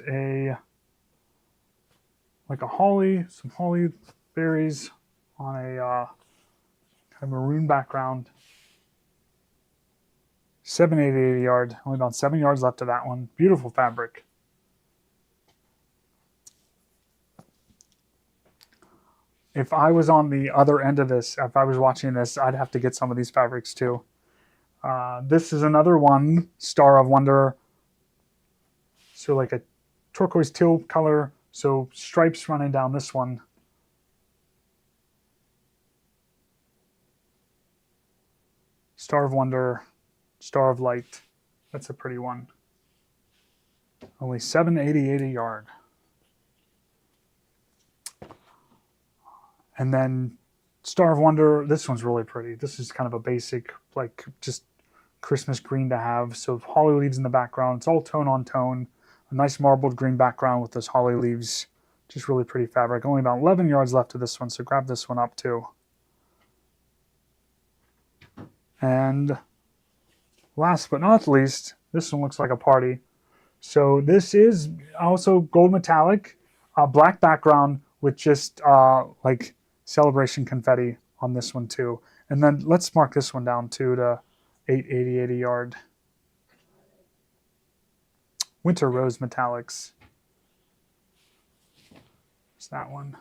like a holly, some holly berries on a kind of maroon background. 788 a yard. Only about 7 yards left of that one. Beautiful fabric. If I was on the other end of this, if I was watching this, I'd have to get some of these fabrics too. This is another one, Star of Wonder. So like a turquoise teal color. So stripes running down this one. Star of Wonder, Star of Light. That's a pretty one. Only $788 a yard. And then Star of Wonder, this one's really pretty. This is kind of a basic, like just Christmas green to have. So holly leaves in the background. It's all tone on tone. A nice marbled green background with those holly leaves. Just really pretty fabric. Only about 11 yards left of this one, so grab this one up too. And last but not least, this one looks like a party. So this is also gold metallic, black background with just like celebration confetti on this one too. And then let's mark this one down too to $888 a yard. Winter Rose Metallics. There's that one.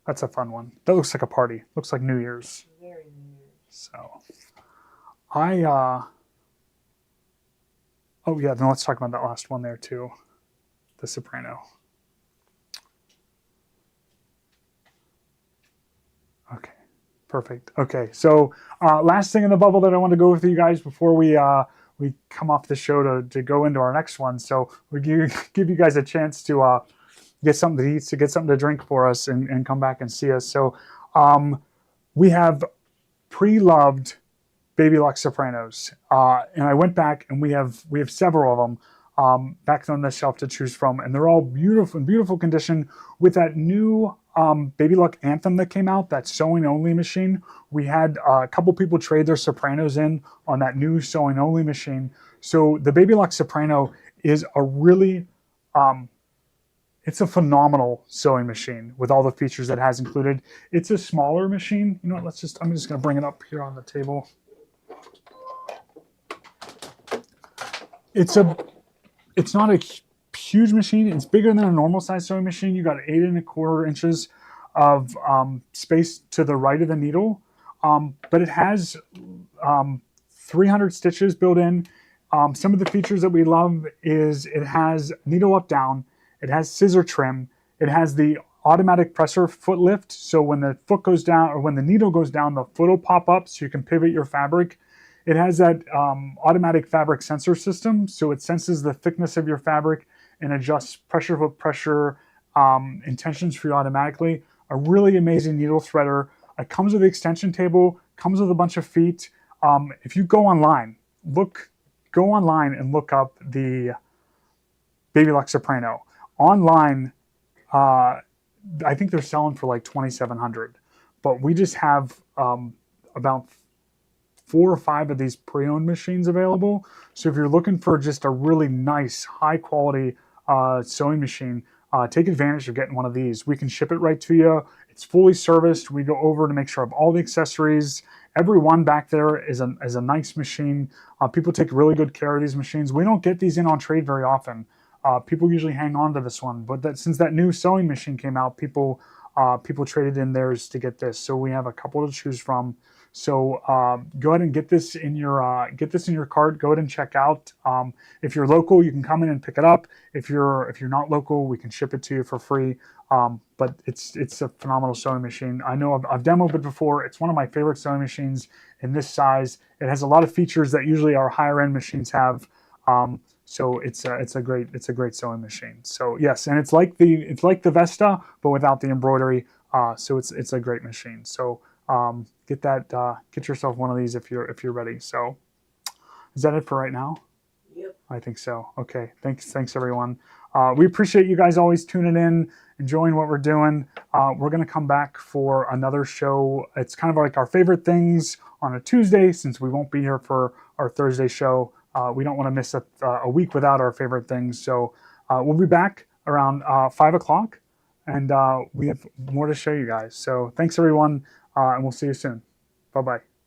That's a fun one. That looks like a party. Looks like New Year's. Very weird. So, oh yeah, then let's talk about that last one there too. The Soprano. Okay, perfect. Okay, so last thing in the bubble that I want to go with you guys before we come off the show to go into our next one. So we give you guys a chance to get something to eat, to get something to drink for us, and come back and see us. So we have pre-loved Baby Luxe Sopranos, and I went back and we have several of them. back on the shelf to choose from, and they're all beautiful, in beautiful condition. With that new Baby Luck Anthem that came out, that sewing only machine, we had a couple people trade their Sopranos in on that new sewing only machine. So the Baby Luck Soprano is a really, it's a phenomenal sewing machine with all the features that it has included. It's a smaller machine. You know what, I'm just gonna bring it up here on the table. It's not a huge machine. It's bigger than a normal size sewing machine. You got 8¼ inches of space to the right of the needle, but it has 300 stitches built in. Some of the features that we love is it has needle up down, it has scissor trim, it has the automatic presser foot lift, so when the foot goes down or when the needle goes down, the foot will pop up so you can pivot your fabric. It has that automatic fabric sensor system, so it senses the thickness of your fabric and adjusts pressure foot pressure intentions for you automatically. A really amazing needle threader. It comes with the extension table, comes with a bunch of feet. If you go online and look up the Baby Luck Soprano. Online, I think they're selling for like $2,700, but we just have about 4 or 5 of these pre-owned machines available. So if you're looking for just a really nice, high quality sewing machine, take advantage of getting one of these. We can ship it right to you. It's fully serviced. We go over to make sure of all the accessories. Every one back there is a nice machine. People take really good care of these machines. We don't get these in on trade very often. People usually hang on to this one, but since that new sewing machine came out, people traded in theirs to get this. So we have a couple to choose from. So go ahead and get this in your cart. Go ahead and check out. If you're local, you can come in and pick it up. If you're not local, we can ship it to you for free. But it's a phenomenal sewing machine. I know I've demoed it before. It's one of my favorite sewing machines in this size. It has a lot of features that usually our higher end machines have. So it's a great sewing machine. So yes, and it's like the Vesta, but without the embroidery. So it's a great machine. So get yourself one of these if you're ready. So is that it for right now? Yep. I think so. Okay. Thanks everyone. We appreciate you guys always tuning in, enjoying what we're doing. We're going to come back for another show. It's kind of like our favorite things on a Tuesday, since we won't be here for our Thursday show. We don't want to miss a week without our favorite things. So we'll be back around 5 o'clock, and we have more to show you guys. So thanks everyone, and we'll see you soon. Bye-bye.